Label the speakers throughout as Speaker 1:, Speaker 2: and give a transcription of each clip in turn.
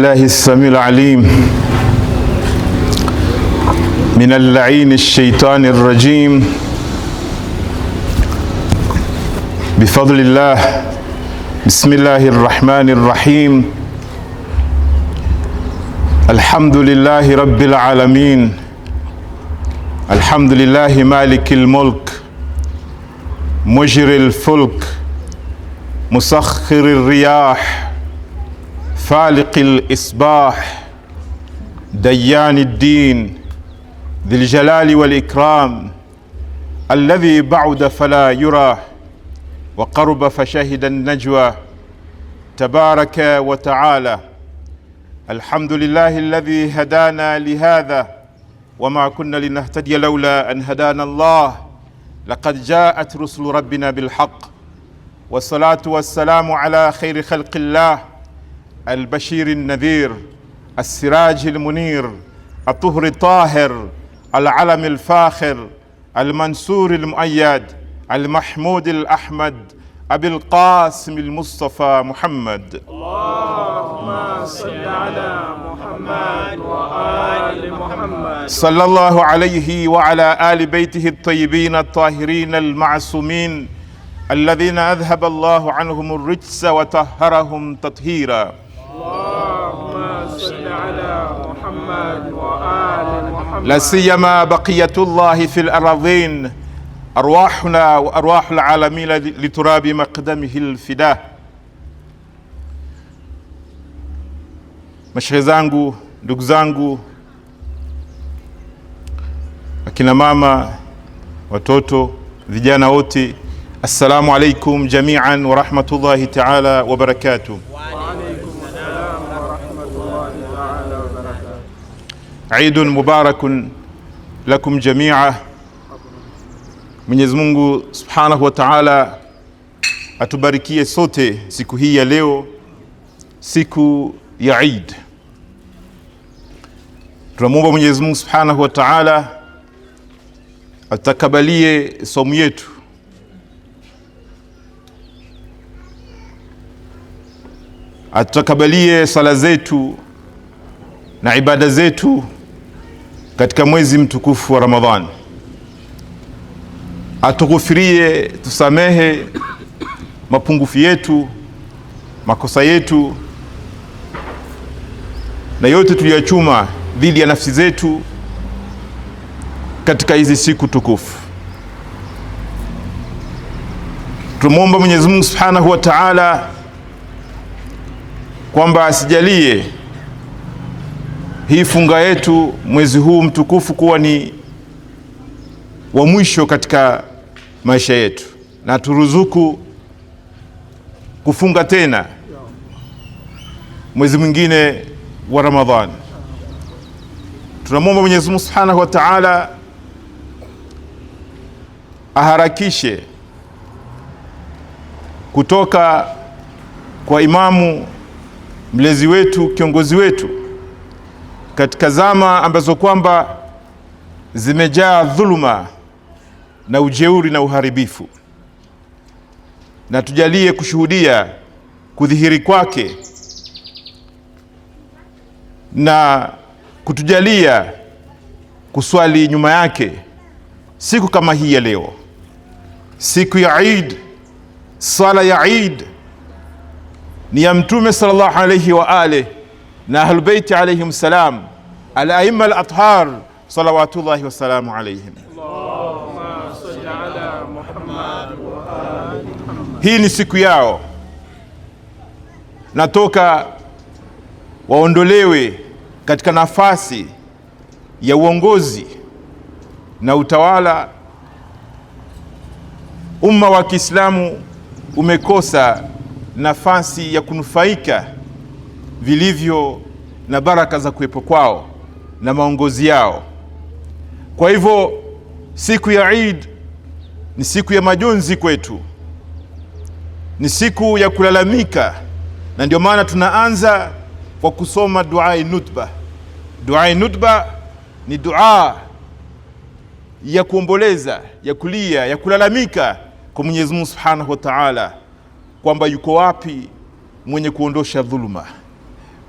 Speaker 1: الله السميع العليم من اللعين الشيطان الرجيم بفضل الله. بسم الله الرحمن الرحيم. الحمد لله رب العالمين. الحمد لله مالك الملك مجري الفلك مسخر الرياح فالق الإصباح ديان الدين ذي الجلال والإكرام الذي بعد فلا يرى وقرب فشهد النجوى تبارك وتعالى. الحمد لله الذي هدانا لهذا وما كنا لنهتدي لولا أن هدانا الله لقد جاءت رسل ربنا بالحق والصلاة والسلام على خير خلق الله البشير النذير السراج المنير الطهر الطاهر العلم الفاخر المنصور المؤيد المحمود الأحمد أبي القاسم المصطفى محمد.
Speaker 2: اللهم صل على محمد وآل محمد
Speaker 1: صلى الله عليه وعلى آل بيته الطيبين الطاهرين المعصومين الذين أذهب الله عنهم الرجس وطهرهم تطهيرا.
Speaker 2: اللهم صل على محمد وآل محمد.
Speaker 1: لا سيما بقية الله في الأراضين أرواحنا وأرواح العالمين لتراب مقدمه الفداء. Mashehe zangu, ndugu zangu, akina mama, watoto, vijana wote, assalamu alaikum jami'an wa rahmatullahi ta'ala wa barakatuh.
Speaker 2: Wa alaikum salam wa rahmatullahi ta'ala wa barakatuh.
Speaker 1: Eidun mubarakun lakum jami'a. Mwenyezi Mungu Subhanahu wa Ta'ala atubarikie sote siku hii ya leo, siku ya Eid. Tunamwomba Mwenyezi Mungu Subhanahu wa Ta'ala atakabalie somo yetu, atakabalie sala zetu na ibada zetu katika mwezi mtukufu wa Ramadhani, atughufirie, tusamehe mapungufu yetu, makosa yetu na yote tuliyachuma dhidi ya nafsi zetu katika hizi siku tukufu. Tumwomba Mwenyezi Mungu Subhanahu wa Ta'ala kwamba asijalie hii funga yetu mwezi huu mtukufu kuwa ni wa mwisho katika maisha yetu, na turuzuku kufunga tena mwezi mwingine wa Ramadhani. Tunamwomba Mwenyezi Mungu Subhanahu wa Ta'ala aharakishe kutoka kwa imamu mlezi wetu, kiongozi wetu, katika zama ambazo kwamba zimejaa dhuluma na ujeuri na uharibifu, na tujalie kushuhudia kudhihiri kwake na kutujalia kuswali nyuma yake siku kama hii ya leo, siku ya Eid. Sala ya Eid ni ya Mtume sallallahu alayhi wa alihi na Ahlul Bayt alayhim salam, al-aimma al-athhar salawatullahi wasalamu alayhim.
Speaker 2: Allahumma salli ala Muhammad wa ali Muhammad.
Speaker 1: Hii ni siku yao, natoka waondolewe katika nafasi ya uongozi na utawala. Umma wa Kiislamu umekosa nafasi ya kunufaika vilivyo na baraka za kuwepo kwao na maongozi yao. Kwa hivyo siku ya Eid ni siku ya majonzi kwetu, ni siku ya kulalamika, na ndio maana tunaanza kwa kusoma duai nutba. Duai nutba ni dua ya kuomboleza, ya kulia, ya kulalamika kwa Mwenyezi Mungu Subhanahu wa Ta'ala kwamba yuko wapi mwenye kuondosha dhuluma,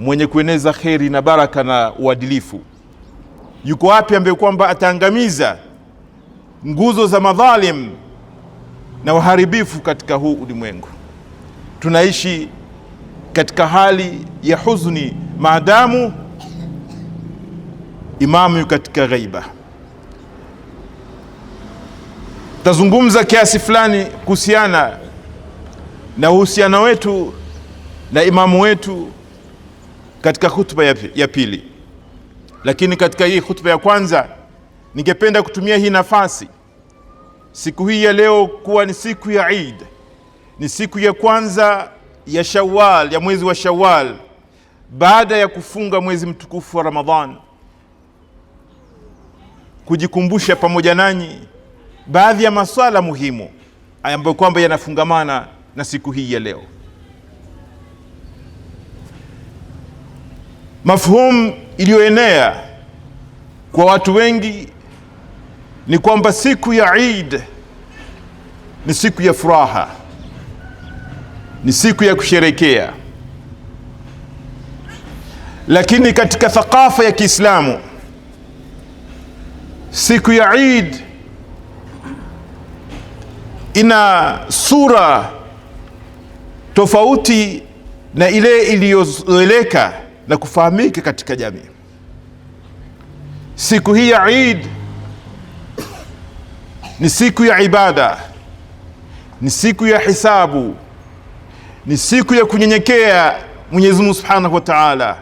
Speaker 1: mwenye kueneza kheri na baraka na uadilifu? Yuko wapi ambaye kwamba ataangamiza nguzo za madhalim na waharibifu katika huu ulimwengu? Tunaishi katika hali ya huzuni maadamu imamu yu katika ghaiba. Tazungumza kiasi fulani kuhusiana na uhusiano wetu na imamu wetu katika hutuba ya pili, lakini katika hii hutuba ya kwanza ningependa kutumia hii nafasi siku hii ya leo kuwa ni siku ya Eid, ni siku ya kwanza ya Shawwal, ya mwezi wa Shawwal, baada ya kufunga mwezi mtukufu wa Ramadhan, kujikumbusha pamoja nanyi baadhi ya masuala muhimu ambayo kwamba yanafungamana na siku hii ya leo. Mafhumu iliyoenea kwa watu wengi ni kwamba siku ya Eid ni siku ya furaha, ni siku ya kusherekea. Lakini katika thaqafa ya Kiislamu, siku ya Eid ina sura tofauti na ile iliyozoeleka na kufahamika katika jamii. Siku hii ya Eid ni siku ya ibada, ni siku ya hisabu, ni siku ya kunyenyekea Mwenyezi Mungu Subhanahu wa Ta'ala.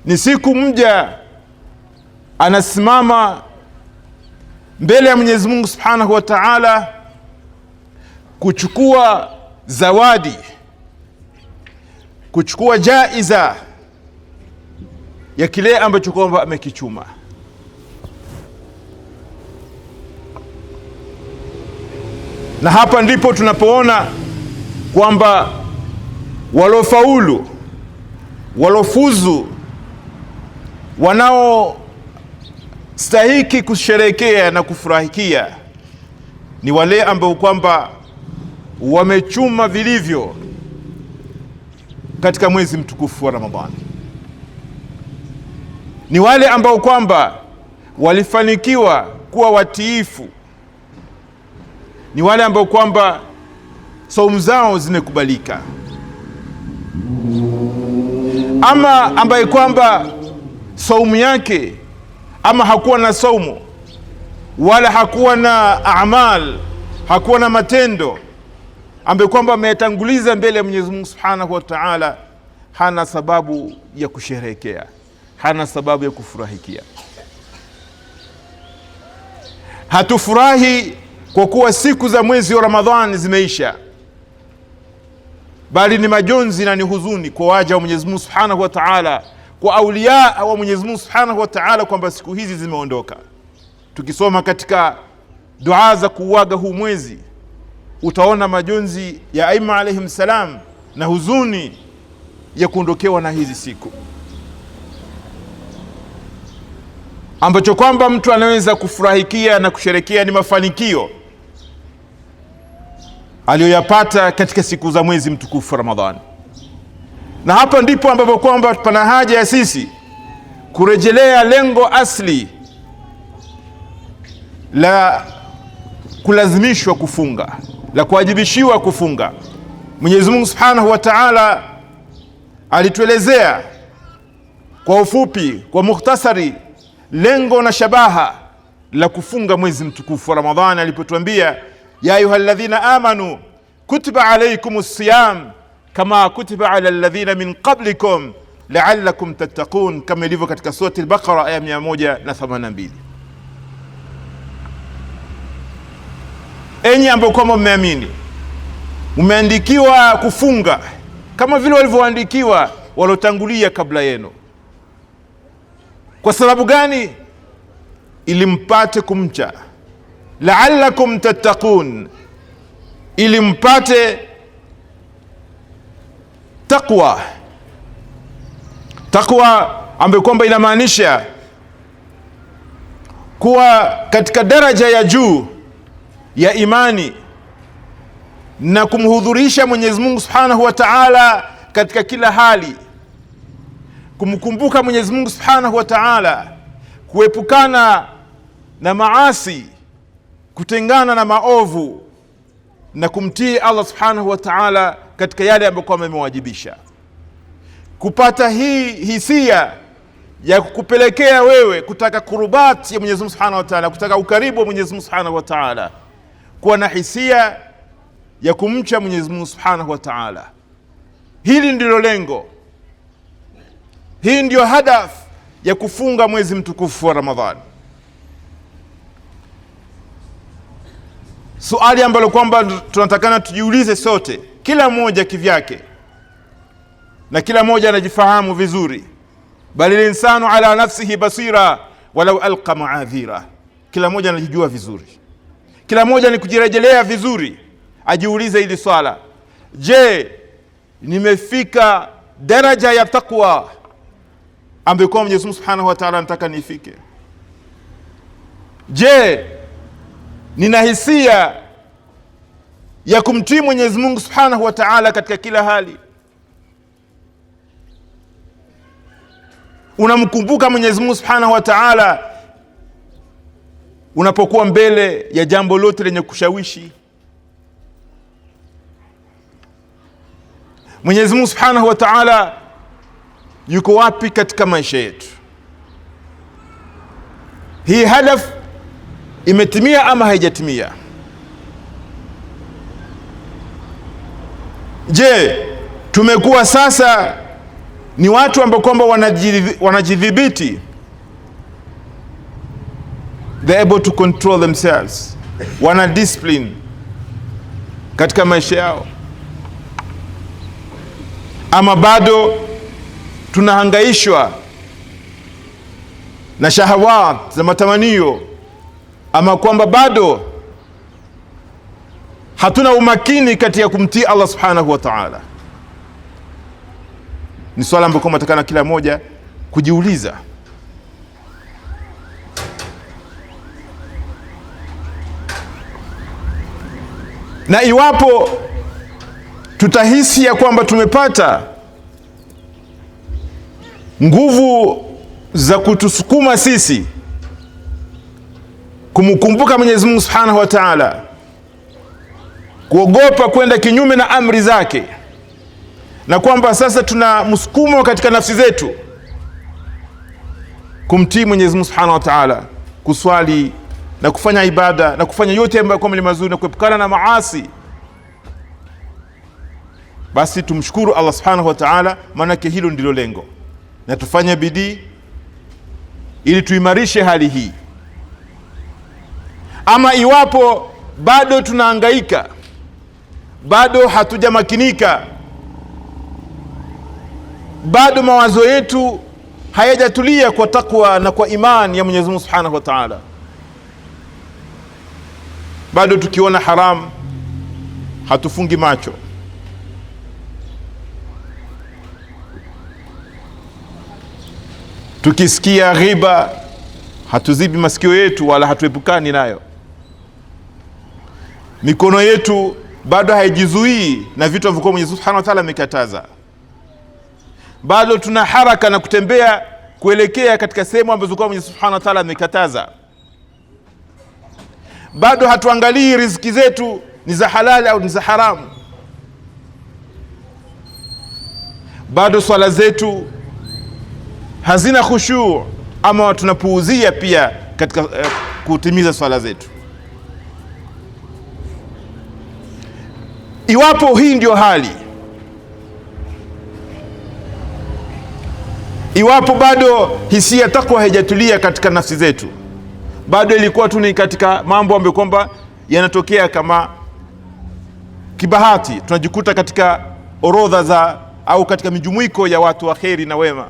Speaker 1: Ni siku mja anasimama mbele ya Mwenyezi Mungu Subhanahu wa Ta'ala kuchukua zawadi, kuchukua jaiza ya kile ambacho kwamba amekichuma. Na hapa ndipo tunapoona kwamba walofaulu, walofuzu, wanaostahiki kusherekea na kufurahikia ni wale ambao kwamba wamechuma vilivyo katika mwezi mtukufu wa Ramadhani. Ni wale ambao kwamba walifanikiwa kuwa watiifu, ni wale ambao kwamba saumu zao zimekubalika. Ama ambaye kwamba saumu yake ama hakuwa na saumu wala hakuwa na amal, hakuwa na matendo ambaye kwamba ameyatanguliza mbele ya Mwenyezi Mungu Subhanahu wa Ta'ala, hana sababu ya kusherehekea, hana sababu ya kufurahikia. Hatufurahi kwa kuwa siku za mwezi wa Ramadhani zimeisha, bali ni majonzi na ni huzuni kwa waja wa Mwenyezi Mungu Subhanahu wa Ta'ala, kwa auliya wa Mwenyezi Mungu Subhanahu wa Ta'ala, kwamba siku hizi zimeondoka. Tukisoma katika dua za kuuaga huu mwezi, utaona majonzi ya aima alayhim salam na huzuni ya kuondokewa na hizi siku, ambacho kwamba mtu anaweza kufurahikia na kusherekea ni mafanikio aliyoyapata katika siku za mwezi mtukufu Ramadhani. Na hapa ndipo ambapo kwamba pana haja ya sisi kurejelea lengo asli la kulazimishwa kufunga, la kuwajibishiwa kufunga. Mwenyezi Mungu Subhanahu wa Ta'ala alituelezea kwa ufupi, kwa mukhtasari, lengo na shabaha la kufunga mwezi mtukufu wa Ramadhani alipotuambia, ya ayyuhalladhina amanu kutiba alaykumus siyam kama kutiba ala alladhina min qablikum la'allakum tattaqun, kama ilivyo katika surati al-Baqara aya 182. Enyi ambao kwamba mmeamini, mmeandikiwa kufunga kama vile walivyoandikiwa walotangulia kabla yenu. Kwa sababu gani? Ili mpate kumcha, la'allakum tattaqun, ili mpate taqwa. Taqwa ambayo kwamba inamaanisha kuwa katika daraja ya juu ya imani na kumhudhurisha Mwenyezi Mungu Subhanahu wa Ta'ala katika kila hali, kumkumbuka Mwenyezi Mungu Subhanahu wa Ta'ala, kuepukana na maasi, kutengana na maovu na kumtii Allah Subhanahu wa Ta'ala katika yale ambayo amemwajibisha. Kupata hii hisia ya kukupelekea wewe kutaka kurubati ya Mwenyezi Mungu Subhanahu wa Ta'ala, kutaka ukaribu wa Mwenyezi Mungu Subhanahu wa Ta'ala, kuwa na hisia ya kumcha Mwenyezi Mungu Subhanahu wa Ta'ala. Hili ndilo lengo, hii ndio hadafu ya kufunga mwezi mtukufu wa Ramadhani. Swali ambalo kwamba tunatakana tujiulize sote, kila mmoja kivyake na kila mmoja anajifahamu vizuri, bali linsanu ala nafsihi basira walau alqa ma'adhira. Kila mmoja anajijua vizuri, kila mmoja ni kujirejelea vizuri, ajiulize hili swala: je, nimefika daraja ya taqwa ambayo kwa Mwenyezi Mungu Subhanahu wa Ta'ala anataka nifike? Je, nina hisia ya kumtii Mwenyezi Mungu Subhanahu wa Ta'ala katika kila hali? Unamkumbuka Mwenyezi Mungu Subhanahu wa Ta'ala unapokuwa mbele ya jambo lote lenye kushawishi? Mwenyezi Mungu Subhanahu wa Ta'ala yuko wapi katika maisha yetu? Hii hadaf imetimia ama haijatimia? Je, tumekuwa sasa ni watu ambao kwamba wanajidhibiti, they able to control themselves, wana discipline katika maisha yao, ama bado tunahangaishwa na shahawat za matamanio, ama kwamba bado hatuna umakini katika kumtii Allah Subhanahu wa Ta'ala? Ni swala ambalo kama takana kila moja kujiuliza. Na iwapo tutahisi ya kwamba tumepata nguvu za kutusukuma sisi kumkumbuka Mwenyezi Mungu Subhanahu wa Ta'ala, kuogopa kwenda kinyume na amri zake, na kwamba sasa tuna msukumo katika nafsi zetu kumtii Mwenyezi Mungu Subhanahu wa Ta'ala, kuswali na kufanya ibada na kufanya yote ambayo kwa ni mazuri na kuepukana na maasi, basi tumshukuru Allah Subhanahu wa Ta'ala, maana hilo ndilo lengo, na tufanye bidii ili tuimarishe hali hii. Ama iwapo bado tunahangaika, bado hatujamakinika, bado mawazo yetu hayajatulia kwa takwa na kwa imani ya Mwenyezi Mungu Subhanahu wa Ta'ala, bado tukiona haram hatufungi macho, tukisikia ghiba hatuzibi masikio yetu wala hatuepukani nayo, mikono yetu bado haijizuii na vitu ambavyo Mwenyezi Mungu Subhanahu wa Ta'ala amekataza, bado tuna haraka na kutembea kuelekea katika sehemu ambazo kwa Mwenyezi Mungu Subhanahu wa Ta'ala amekataza, bado hatuangalii riziki zetu ni za halali au ni za haramu, bado swala zetu hazina khushu' ama tunapuuzia pia katika kutimiza swala zetu. Iwapo hii ndio hali, iwapo bado hisia takwa haijatulia katika nafsi zetu, bado ilikuwa tu ni katika mambo ambayo kwamba yanatokea kama kibahati, tunajikuta katika orodha za au katika mijumuiko ya watu wa kheri na wema,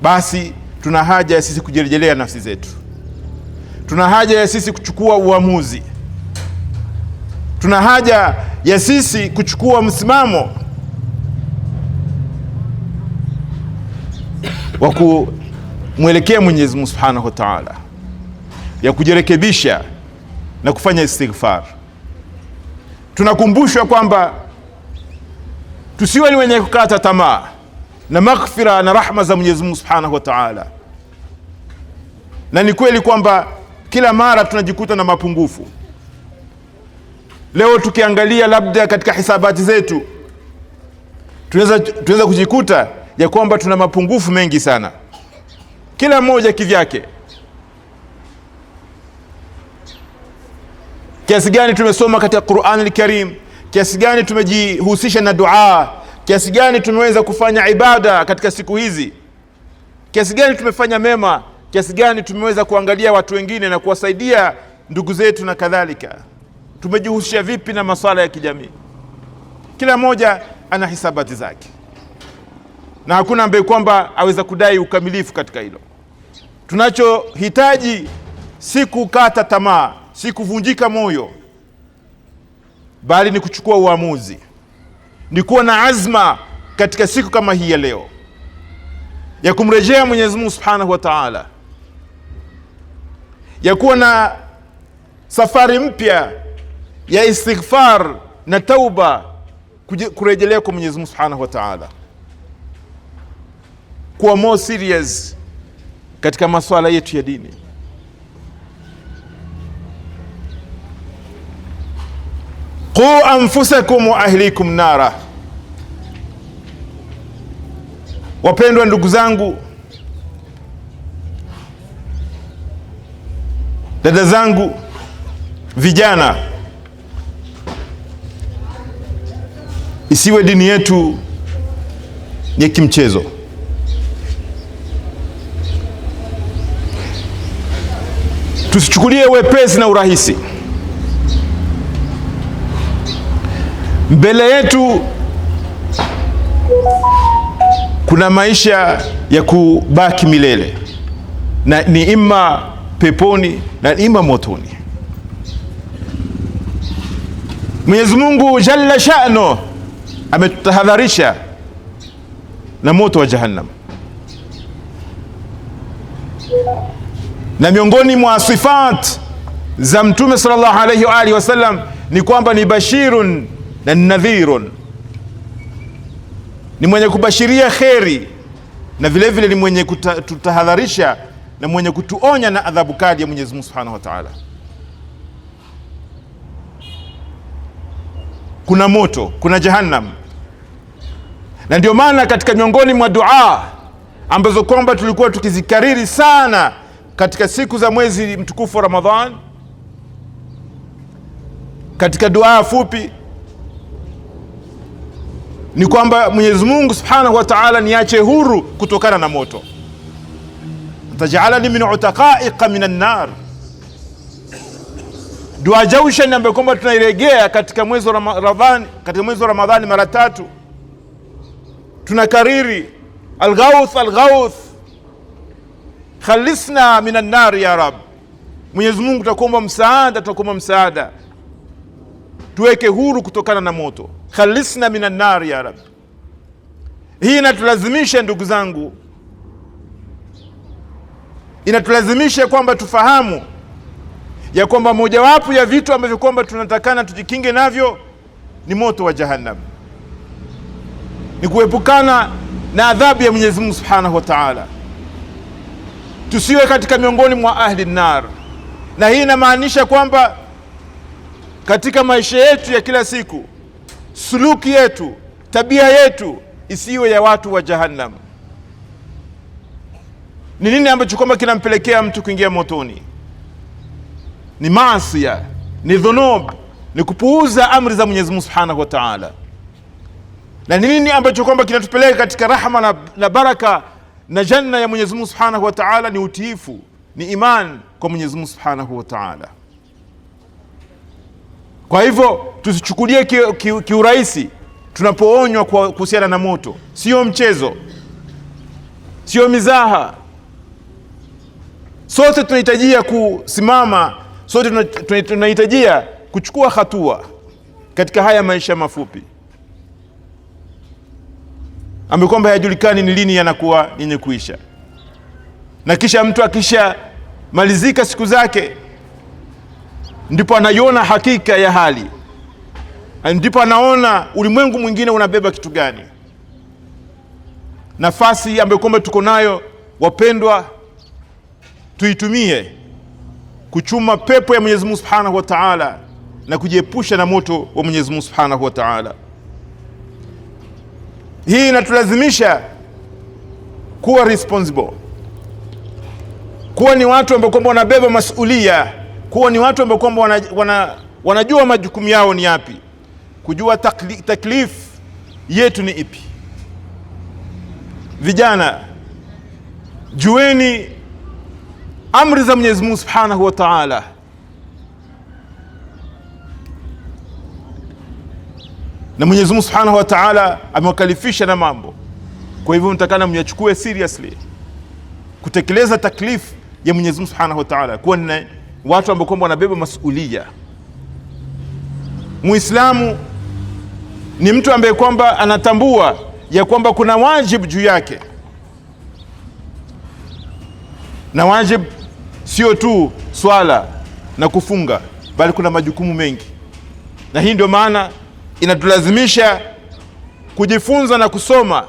Speaker 1: basi tuna haja ya sisi kujirejelea nafsi zetu, tuna haja ya sisi kuchukua uamuzi, tuna haja ya sisi kuchukua msimamo wa kumwelekea Mwenyezi Mungu Subhanahu wa Ta'ala, ya kujirekebisha na kufanya istighfar. Tunakumbushwa kwamba tusiwe ni wenye kukata tamaa na maghfira na rahma za Mwenyezi Mungu Subhanahu wa Ta'ala. Na ni kweli kwamba kila mara tunajikuta na mapungufu. Leo tukiangalia labda katika hisabati zetu tunaweza kujikuta ya kwamba tuna mapungufu mengi sana, kila mmoja kivyake. Kiasi gani tumesoma katika Qur'an al-Karim, kiasi gani tumejihusisha na dua, kiasi gani tumeweza kufanya ibada katika siku hizi, kiasi gani tumefanya mema, kiasi gani tumeweza kuangalia watu wengine na kuwasaidia ndugu zetu na kadhalika. Tumejihusisha vipi na masuala ya kijamii? Kila mmoja ana hisabati zake, na hakuna ambaye kwamba aweza kudai ukamilifu katika hilo. Tunachohitaji si kukata tamaa, si kuvunjika moyo, bali ni kuchukua uamuzi, ni kuwa na azma katika siku kama hii ya leo ya kumrejea Mwenyezi Mungu Subhanahu wa Ta'ala, ya kuwa na safari mpya ya istighfar na tauba, kurejelea kwa Mwenyezi Mungu Subhanahu wa Ta'ala, kuwa more serious katika masuala yetu ya dini. Qu anfusakum wa ahlikum nara. Wapendwa ndugu zangu, dada zangu, vijana, isiwe dini yetu ni kimchezo. Tusichukulie wepesi na urahisi. Mbele yetu kuna maisha ya kubaki milele, na ni ima peponi na ima motoni. Mwenyezi Mungu jalla sha'nu ametutahadharisha na moto wa Jahannam, na miongoni mwa sifat za Mtume sallallahu alayhi wa alihi wasallam ni kwamba ni bashirun na nadhirun, ni mwenye kubashiria kheri na vile vile ni mwenye kutahadharisha na mwenye kutuonya na adhabu kali ya Mwenyezi Mungu Subhanahu wa Ta'ala. Kuna moto, kuna Jahannam, na ndio maana katika miongoni mwa dua ambazo kwamba tulikuwa tukizikariri sana katika siku za mwezi mtukufu wa Ramadhan, katika dua fupi, ni kwamba Mwenyezi Mungu Subhanahu wa Ta'ala niache huru kutokana na moto. Tajalani min utaqa'iqa minan nar. Dua jausha ambayo kwamba tunairegea katika mwezi wa Ramadhani, katika mwezi wa Ramadhani mara 3. Tunakariri al-Ghawth al-Ghawth, khalisna minan nar ya Rab. Mwenyezi Mungu tutakuomba msaada, tutakuomba msaada, tuweke huru kutokana na moto. Khalisna minan nar ya Rab. Hii inatulazimisha ndugu zangu, inatulazimisha kwamba tufahamu ya kwamba mojawapo ya vitu ambavyo kwamba tunatakana tujikinge navyo ni moto wa Jahannam, ni kuepukana na adhabu ya Mwenyezi Mungu Subhanahu wa Ta'ala. Tusiwe katika miongoni mwa ahli nar. Na hii inamaanisha kwamba katika maisha yetu ya kila siku, suluki yetu, tabia yetu isiwe ya watu wa Jahannam. Ni nini ambacho kwamba kinampelekea mtu kuingia motoni? Ni maasi, ni dhunub, ni kupuuza amri za Mwenyezi Mungu Subhanahu wa Ta'ala. Na ni nini ambacho kwamba kinatupeleka katika rahma na baraka na janna ya Mwenyezi Mungu Subhanahu wa Ta'ala? Ni utiifu, ni iman kwa Mwenyezi Mungu Subhanahu wa Ta'ala. Kwa hivyo tusichukulie kiurahisi tunapoonywa kuhusiana na moto. Sio mchezo, sio mizaha. Sote tunahitajia kusimama, sote tunahitajia kuchukua hatua katika haya maisha mafupi ambayo kwamba hayajulikani ni lini yanakuwa yenye kuisha. Na kisha mtu akisha malizika siku zake ndipo anaiona hakika ya hali, ndipo anaona ulimwengu mwingine unabeba kitu gani. Nafasi ambayo kwamba tuko nayo, wapendwa, tuitumie kuchuma pepo ya Mwenyezi Mungu Subhanahu wa Ta'ala na kujiepusha na moto wa Mwenyezi Mungu Subhanahu wa Ta'ala. Hii inatulazimisha kuwa responsible, kuwa ni watu ambao kwamba wanabeba masulia, kuwa ni watu ambao kwamba wanajua majukumu yao ni yapi, kujua taklif yetu ni ipi. Vijana, jueni amri za Mwenyezi Mungu Subhanahu wa Ta'ala. Na Mwenyezi Mungu Subhanahu wa Ta'ala amewakalifisha na mambo, kwa hivyo mtakana myachukue seriously kutekeleza taklifu ya Mwenyezi Mungu Subhanahu wa Ta'ala, kuwa ni watu ambao kwamba wanabeba masulia. Muislamu ni mtu ambaye kwamba anatambua ya kwamba kuna wajibu juu yake, na wajibu sio tu swala na kufunga, bali kuna majukumu mengi. Na hii ndio maana inatulazimisha kujifunza na kusoma,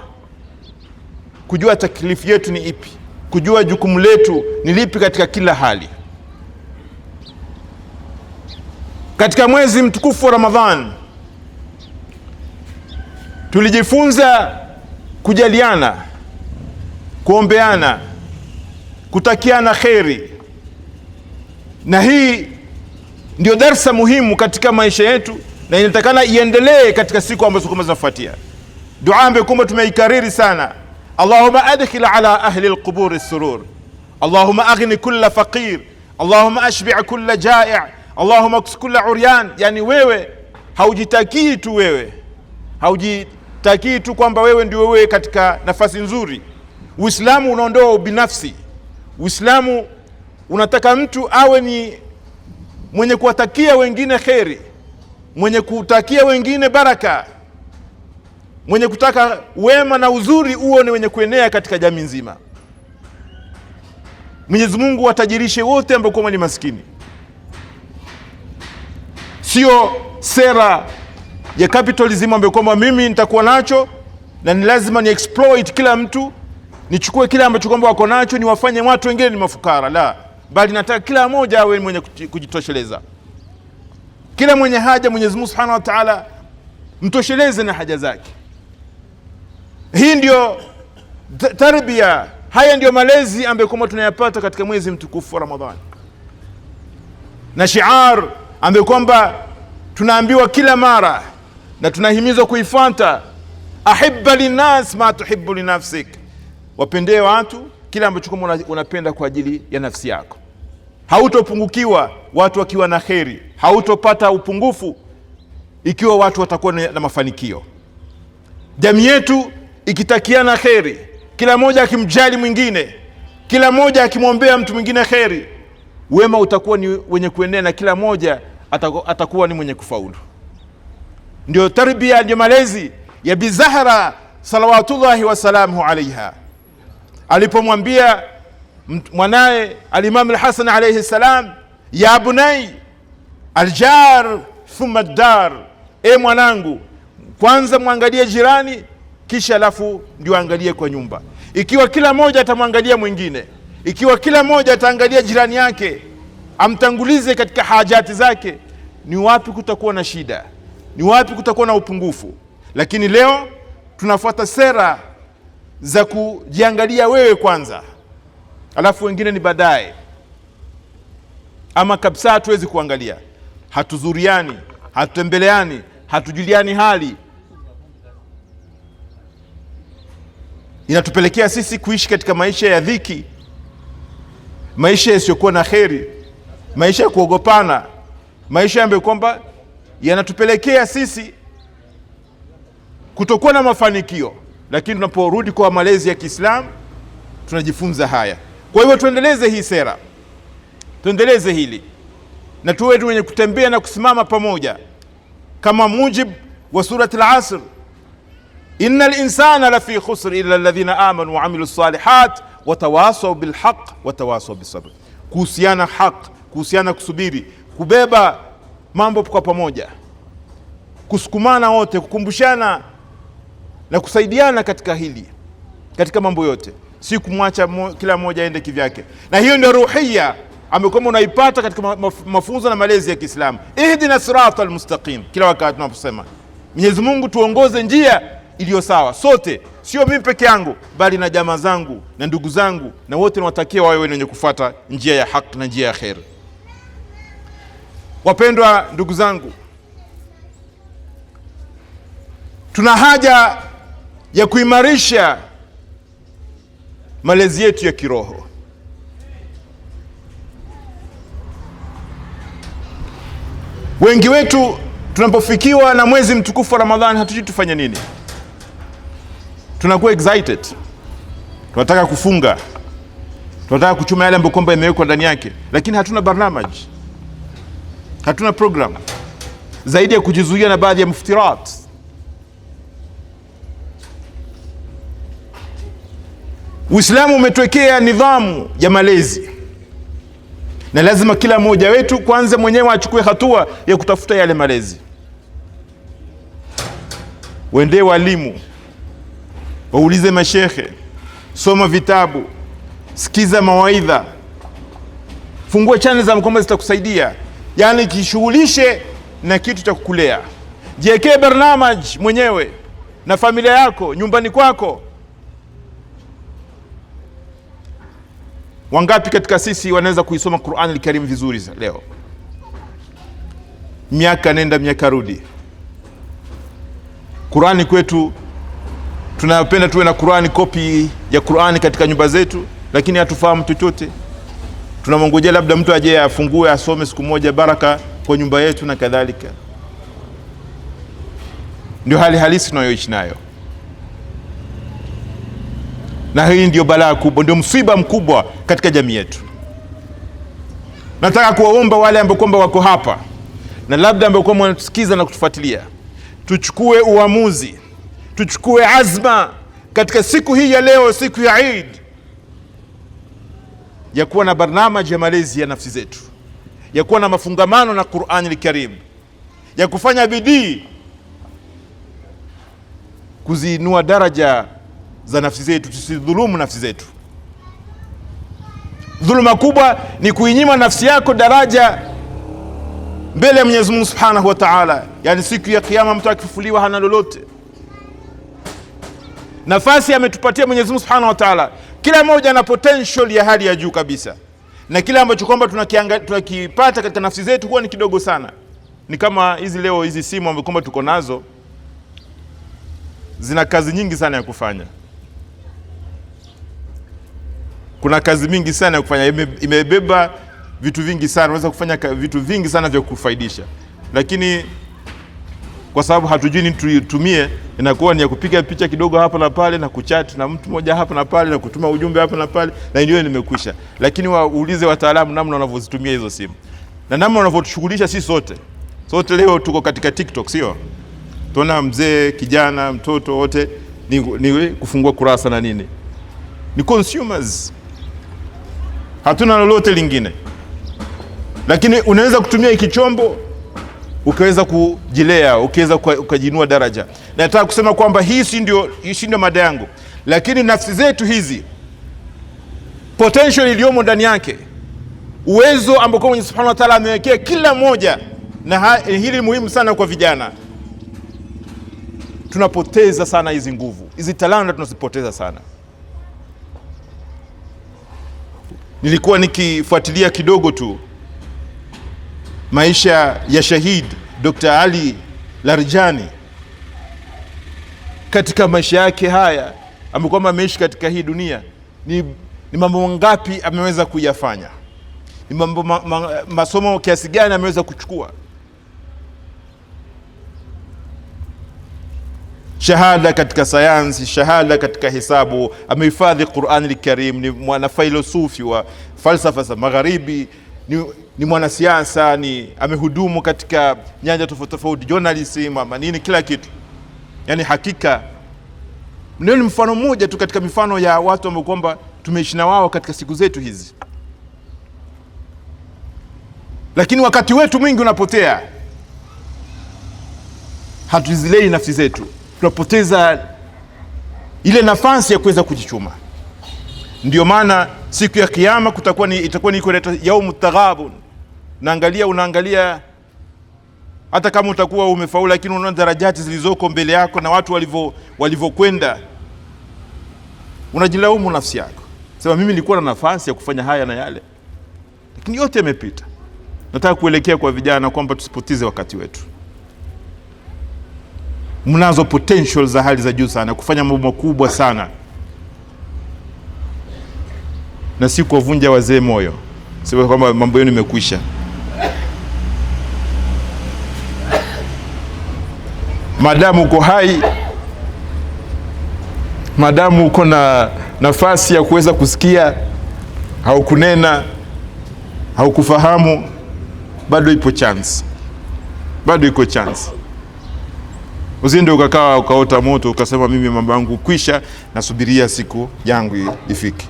Speaker 1: kujua taklifu yetu ni ipi, kujua jukumu letu ni lipi katika kila hali. Katika mwezi mtukufu wa Ramadhan tulijifunza kujaliana, kuombeana, kutakiana kheri, na hii ndio darsa muhimu katika maisha yetu, na inatakana iendelee katika siku ambazo kama zinafuatia. Dua ambayo kwamba tumeikariri sana, Allahumma adkhil ala ahli alqubur as-surur, Allahumma aghni kulla faqir, Allahumma ashbi' kulla ja'i', Allahumma aks kulla uryan. Yani wewe haujitakii tu, wewe haujitakii tu kwamba wewe ndio wewe katika nafasi nzuri. Uislamu unaondoa ubinafsi. Uislamu unataka mtu awe ni mwenye kuwatakia wengine kheri, mwenye kutakia wengine baraka, mwenye kutaka wema na uzuri uone wenye kuenea katika jamii nzima. Mwenyezi Mungu watajirishe wote ambao kwa ni maskini. Sio sera ya capitalism ambayo kwamba mimi nitakuwa nacho na ni lazima ni exploit kila mtu, nichukue kila ambacho kwamba wako nacho ni wafanye watu wengine ni mafukara. La, bali nataka kila mmoja awe mwenye kujitosheleza. Kila mwenye haja Mwenyezi Mungu Subhanahu wa Ta'ala mtosheleze na haja zake. Hii ndio tarbia, haya ndio malezi ambayo kwamba tunayapata katika mwezi mtukufu wa Ramadhani, na shiar ambayo kwamba tunaambiwa kila mara na tunahimizwa kuifuata, ahibba linnas ma tuhibbu linafsik, wapendee watu kila ambacho kwamba unapenda kwa ajili ya nafsi yako. Hautopungukiwa watu wakiwa na kheri, hautopata upungufu ikiwa watu watakuwa na mafanikio. Jamii yetu ikitakiana kheri, kila mmoja akimjali mwingine, kila mmoja akimwombea mtu mwingine kheri, wema utakuwa ni wenye kuenea na kila mmoja atakuwa ni mwenye kufaulu. Ndio tarbia, ndio malezi ya Bi Zahra salawatullahi wasalamuhu alaiha, alipomwambia mwanae al-Imam al-Hasan alayhi salam, ya bunay aljar thumma ad-dar, e mwanangu, kwanza mwangalie jirani kisha alafu ndio angalie kwa nyumba. Ikiwa kila mmoja atamwangalia mwingine, ikiwa kila mmoja ataangalia jirani yake, amtangulize katika hajati zake, ni wapi kutakuwa na shida, ni wapi kutakuwa na upungufu. Lakini leo tunafuata sera za kujiangalia wewe kwanza, alafu wengine ni baadaye. Ama kabisa hatuwezi kuangalia, hatuzuriani, hatutembeleani, hatujuliani hali. Inatupelekea sisi kuishi katika maisha ya dhiki, maisha yasiyokuwa na kheri, maisha ya kuogopana, maisha ambayo kwamba yanatupelekea sisi kutokuwa na mafanikio. Lakini tunaporudi kwa malezi ya Kiislamu tunajifunza haya. Kwa hivyo tuendeleze hii sera, tuendeleze hili, na tuwe wenye kutembea na kusimama pamoja kama mujib wa surati al-Asr, innal insana lafi khusr illa alladhina amanu wa amilus salihat wa tawasaw bil haqq wa tawasaw bis sabr. Kuhusiana haq, kuhusiana kusubiri, kubeba mambo kwa pamoja. kusukumana wote, kukumbushana na kusaidiana katika hili, katika mambo yote, si kumwacha kila mmoja aende kivyake. Na hiyo ndio ruhia ambayo unaipata katika mafunzo na malezi ya Kiislamu. Ihdina siratal mustaqim, kila wakati tunaposema Mwenyezi Mungu tuongoze njia iliyo sawa, sote, sio mimi peke yangu, bali na jamaa zangu na ndugu zangu na wote nawatakia wawe wenye kufuata njia ya haki na njia ya khair. Wapendwa ndugu zangu, tuna haja ya kuimarisha malezi yetu ya kiroho. Wengi wetu tunapofikiwa na mwezi mtukufu wa Ramadhani hatujui tufanye nini. Tunakuwa excited, tunataka kufunga, tunataka kuchuma yale ambayo kwamba imewekwa ndani yake, lakini hatuna barnamaj, hatuna program zaidi ya kujizuia na baadhi ya muftirat. Uislamu umetuwekea nidhamu ya malezi, na lazima kila mmoja wetu kwanza mwenyewe achukue hatua ya kutafuta yale malezi. Waende walimu, waulize mashekhe, soma vitabu, sikiza mawaidha, fungua channel za kwamba zitakusaidia. Yani kishughulishe na kitu cha kukulea, jiwekee barnamaj mwenyewe na familia yako nyumbani kwako. Wangapi katika sisi wanaweza kuisoma Qur'an al-Karim vizuri leo? Miaka nenda miaka rudi. Qur'ani kwetu tunapenda tuwe na Qur'ani, kopi ya Qur'ani katika nyumba zetu, lakini hatufahamu chochote. Tunamongojea labda mtu aje afungue asome siku moja baraka kwa nyumba yetu na kadhalika. Ndio hali halisi tunayoishi nayo, na hii ndio balaa kubwa, ndio msiba mkubwa katika jamii yetu. Nataka kuwaomba wale ambao kwamba wako hapa na labda ambao kwamba wanatusikiza na kutufuatilia, tuchukue uamuzi, tuchukue azma katika siku hii ya leo, siku ya Eid, ya kuwa na barnamaj ya malezi ya nafsi zetu, ya kuwa na mafungamano na Qur'an al-Karim, ya kufanya bidii kuziinua daraja za nafsi zetu, tusidhulumu nafsi zetu. Dhuluma kubwa ni kuinyima nafsi yako daraja mbele ya Mwenyezi Mungu Subhanahu wa Ta'ala. Yani siku ya kiyama mtu akifufuliwa hana lolote. Nafasi ametupatia Mwenyezi Mungu Subhanahu wa Ta'ala, kila mmoja ana potential ya hali ya juu kabisa, na kila ambacho kwamba tunakipata katika nafsi zetu huwa ni kidogo sana. Ni kama hizi leo hizi simu ambazo kwamba tuko nazo zina kazi nyingi sana ya kufanya. Kuna kazi mingi sana ya kufanya, imebeba vitu vingi sana, unaweza kufanya vitu vingi sana vya kufaidisha, lakini kwa sababu hatujui ni tuitumie, inakuwa ni ya kupiga picha kidogo hapa na pale na kuchat na mtu mmoja hapa na pale na kutuma ujumbe hapa na pale, na ndio nimekwisha. Lakini waulize wataalamu namna wanavyozitumia hizo simu na namna wanavyotushughulisha. Si sote leo tuko katika TikTok, sio? Tuona mzee, kijana, mtoto, wote ni kufungua kurasa na nini, ni consumers, hatuna lolote lingine. Lakini unaweza kutumia hiki chombo ukaweza kujilea, ukaweza ukajinua daraja. Na nataka kusema kwamba hii si ndio mada yangu, lakini nafsi zetu hizi, potential iliyomo ndani yake, uwezo ambao Mwenyezi Subhanahu wa Ta'ala amewekea kila mmoja, na hili muhimu sana kwa vijana. Tunapoteza sana hizi nguvu, hizi talanta tunazipoteza sana. Nilikuwa nikifuatilia kidogo tu maisha ya shahid Dr. Ali Larijani. Katika maisha yake haya amekuwa ameishi katika hii dunia, ni mambo ngapi ameweza kuyafanya, ni mambo masomo kiasi gani ameweza kuchukua. Shahada katika sayansi, shahada katika hesabu, amehifadhi Qur'an al-Karim, ni mwana filosofi wa falsafa za magharibi, ni mwanasiasa, amehudumu katika nyanja tofauti tofauti, journalism, nini, kila kitu. Yani hakika ni mfano mmoja tu katika mifano ya watu ambao kwamba tumeishi na wao katika siku zetu hizi. Lakini wakati wetu mwingi unapotea. hatuzilei nafsi zetu, tunapoteza ile nafasi ya kuweza kujichuma. Ndio maana siku ya kiyama itakuwa ni yaumu taghabun. Unaangalia hata kama utakuwa umefaulu, lakini unaona darajati zilizoko mbele yako na watu walivyokwenda, unajilaumu nafsi yako, sema mimi nilikuwa na nafasi ya kufanya haya na yale, lakini yote yamepita. Nataka kuelekea kwa vijana kwamba tusipoteze wakati wetu. Mnazo potential za hali za juu sana kufanya mambo makubwa sana, na si kuvunja wazee moyo sema kwamba mambo yenu yamekwisha. Madamu uko hai, madamu uko na nafasi ya kuweza kusikia au kunena au kufahamu, bado ipo chance, bado iko chance. Usiende ukakaa ukaota moto ukasema mimi mambo yangu kwisha, nasubiria siku yangu ifike.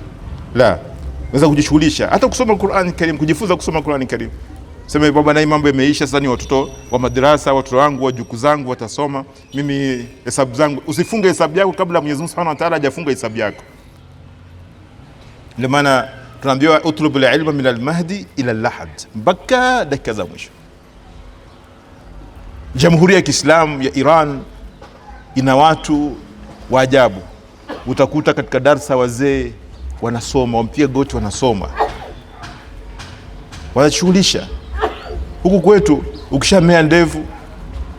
Speaker 1: La, unaweza kujishughulisha hata kusoma Qur'an Karim, kujifunza kusoma Qur'an Karim. Sema baba, na mambo yameisha sasa, ni watoto wa madrasa, watoto wangu, wajukuu zangu watasoma, mimi hesabu zangu. Usifunge hesabu yako kabla Mwenyezi Mungu Subhanahu wa Ta'ala hajafunga hesabu yako. Ndio maana tunaambiwa utlubul ilma min al-mahdi ila al-lahad, mpaka dakika za mwisho. Jamhuri ya Kiislamu ya Iran ina watu wa ajabu. Utakuta katika darsa wazee wanasoma, wampia goti wanasoma, wanashughulisha. Huku kwetu ukishamea ndevu,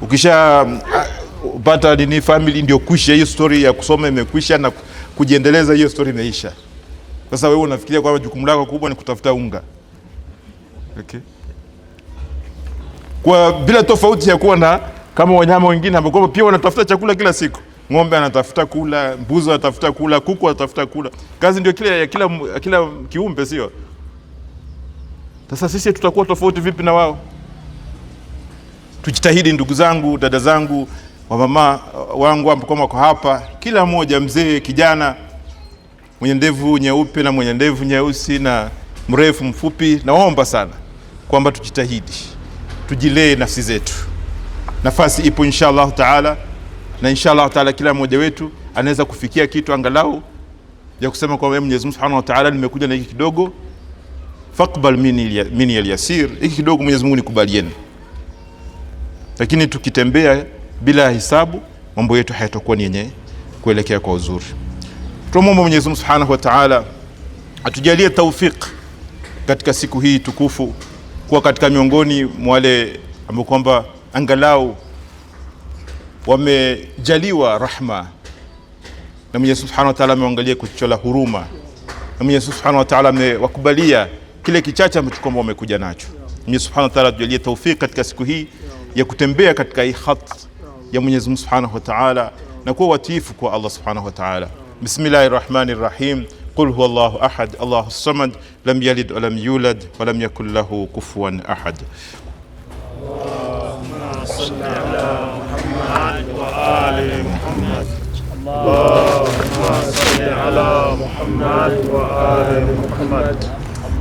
Speaker 1: ukishapata nini family, ndio kwisha hiyo story ya kusoma imekwisha, na kujiendeleza hiyo story imeisha. Sasa wewe unafikiria kwamba jukumu lako kubwa ni kutafuta unga. Okay? Kwa bila tofauti ya kuwa na kama wanyama wengine ambao pia wanatafuta chakula kila siku. Ng'ombe anatafuta kula, mbuzi anatafuta kula, kuku anatafuta kula. Kazi ndio kila kiumbe, sio? Sasa sisi tutakuwa tofauti vipi na wao? Tujitahidi ndugu zangu, dada zangu, wa mama wangu ambao wako hapa, kila mmoja, mzee, kijana, mwenye ndevu nyeupe na mwenye ndevu nyeusi na mrefu mfupi, naomba sana kwamba tujitahidi, tujilee nafsi zetu. Nafasi ipo inshallah taala, na inshallah taala kila mmoja wetu anaweza kufikia kitu angalau ya kusema kwa Mwenyezi Mungu Subhanahu wa Ta'ala, nimekuja na hiki kidogo, faqbal minni al-yasir, hiki kidogo Mwenyezi Mungu nikubalieni. Lakini tukitembea bila hisabu, mambo yetu hayatakuwa ni yenye kuelekea kwa uzuri. Tuombe Mwenyezi Mungu Subhanahu wa Ta'ala atujalie tawfik katika siku hii tukufu, kuwa katika miongoni mwa wale ambao kwamba angalau wamejaliwa rahma, na Mwenyezi Subhanahu wa Ta'ala ameangalia kuchola huruma, na Mwenyezi Subhanahu wa Ta'ala amewakubalia kile kichache ambacho kwamba wamekuja nacho. Mwenyezi Subhanahu wa Ta'ala atujalie tawfik katika siku hii ya kutembea katika hii khat ya Mwenyezi Mungu Subhanahu wa Ta'ala, na kuwa watiifu kwa Allah Subhanahu wa Ta'ala. Bismillahir Rahmanir Rahim. Qul huwallahu ahad, Allahus samad, lam yalid wa lam yulad wa lam yakul lahu kufuwan ahad. Allahumma salli ala Muhammad wa ali Muhammad. Allahumma salli ala Muhammad wa ali Muhammad.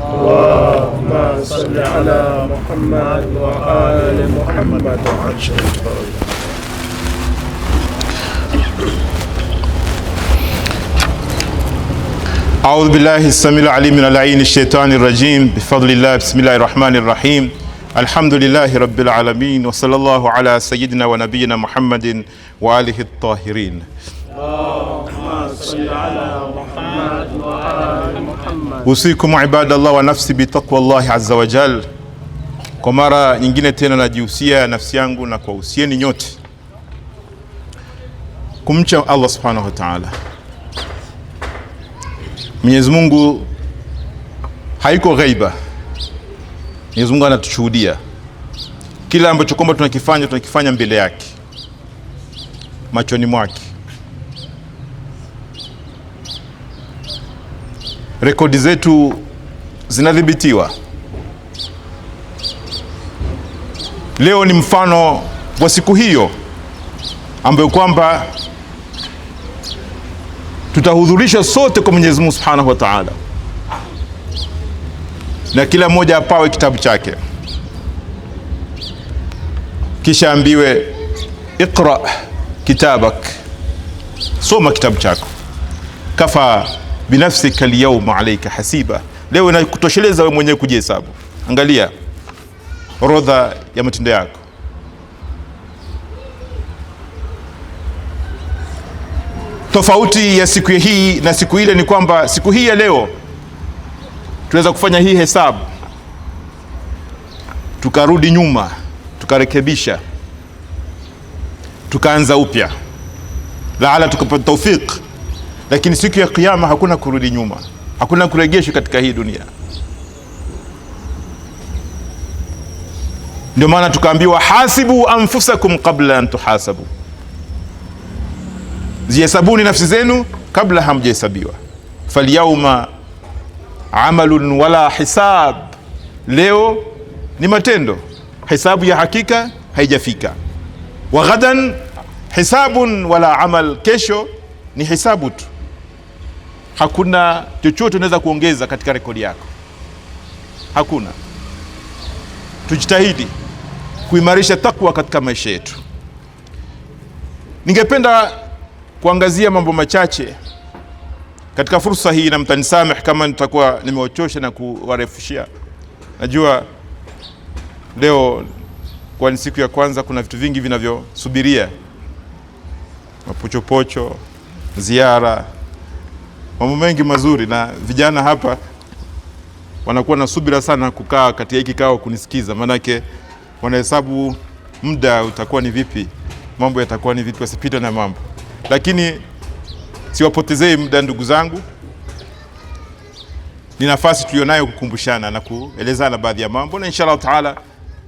Speaker 1: Allahumma salli ala Muhammad wa ali Muhammad. أعوذ بالله السميع العليم من اللعين الشيطان الرجيم بفضل الله بسم الله الرحمن الرحيم الحمد لله رب العالمين وصلى الله على سيدنا ونبينا محمد وآله الطاهرين. اللهم صل على محمد وآل محمد. أوصيكم عباد الله ونفسي بتقوى الله عز وجل. Kwa mara nyingine tena najihusia nafsi yangu na kuwahusieni nyote kumcha Allah Subhanahu wa Ta'ala. Mwenyezi Mungu haiko ghaiba. Mwenyezi Mungu anatushuhudia kila ambacho kwamba tunakifanya mbele yake, machoni mwake. Rekodi zetu zinadhibitiwa. Leo ni mfano wa siku hiyo ambayo kwamba tutahudhurisha sote kwa Mwenyezi Mungu Subhanahu wa Ta'ala, na kila mmoja apawe kitabu chake, kisha ambiwe Iqra kitabak, soma kitabu chako. Kafa binafsika alyawma alayka hasiba, leo inakutosheleza wewe mwenyewe kujihesabu. Angalia orodha ya matendo yako. Tofauti ya siku hii na siku ile ni kwamba siku hii ya leo tunaweza kufanya hii hesabu, tukarudi nyuma, tukarekebisha, tukaanza upya, laala tukapata tawfik. Lakini siku ya kiyama hakuna kurudi nyuma, hakuna kuregeshwa katika hii dunia. Ndio maana tukaambiwa hasibu anfusakum qabla an tuhasabu, zihesabuni nafsi zenu kabla hamjahesabiwa. Falyawma amalun wala hisab, leo ni matendo, hisabu ya hakika haijafika. Wa ghadan hisabun wala amal, kesho ni hisabu tu, hakuna chochote unaweza kuongeza katika rekodi yako, hakuna. Tujitahidi kuimarisha takwa katika maisha yetu. Ningependa kuangazia mambo machache katika fursa hii, na mtanisameh kama nitakuwa nimewachosha na kuwarefushia. Najua leo kwa ni siku ya kwanza, kuna vitu vingi vinavyosubiria, mapochopocho, ziara, mambo mengi mazuri, na vijana hapa wanakuwa na subira sana kukaa katika hiki kikao kunisikiza, manake wanahesabu muda utakuwa ni vipi, mambo yatakuwa ni vipi, wasipita na mambo. Lakini siwapotezei muda ndugu zangu, ni nafasi tulionayo kukumbushana na kuelezana baadhi ya mambo, na inshallah taala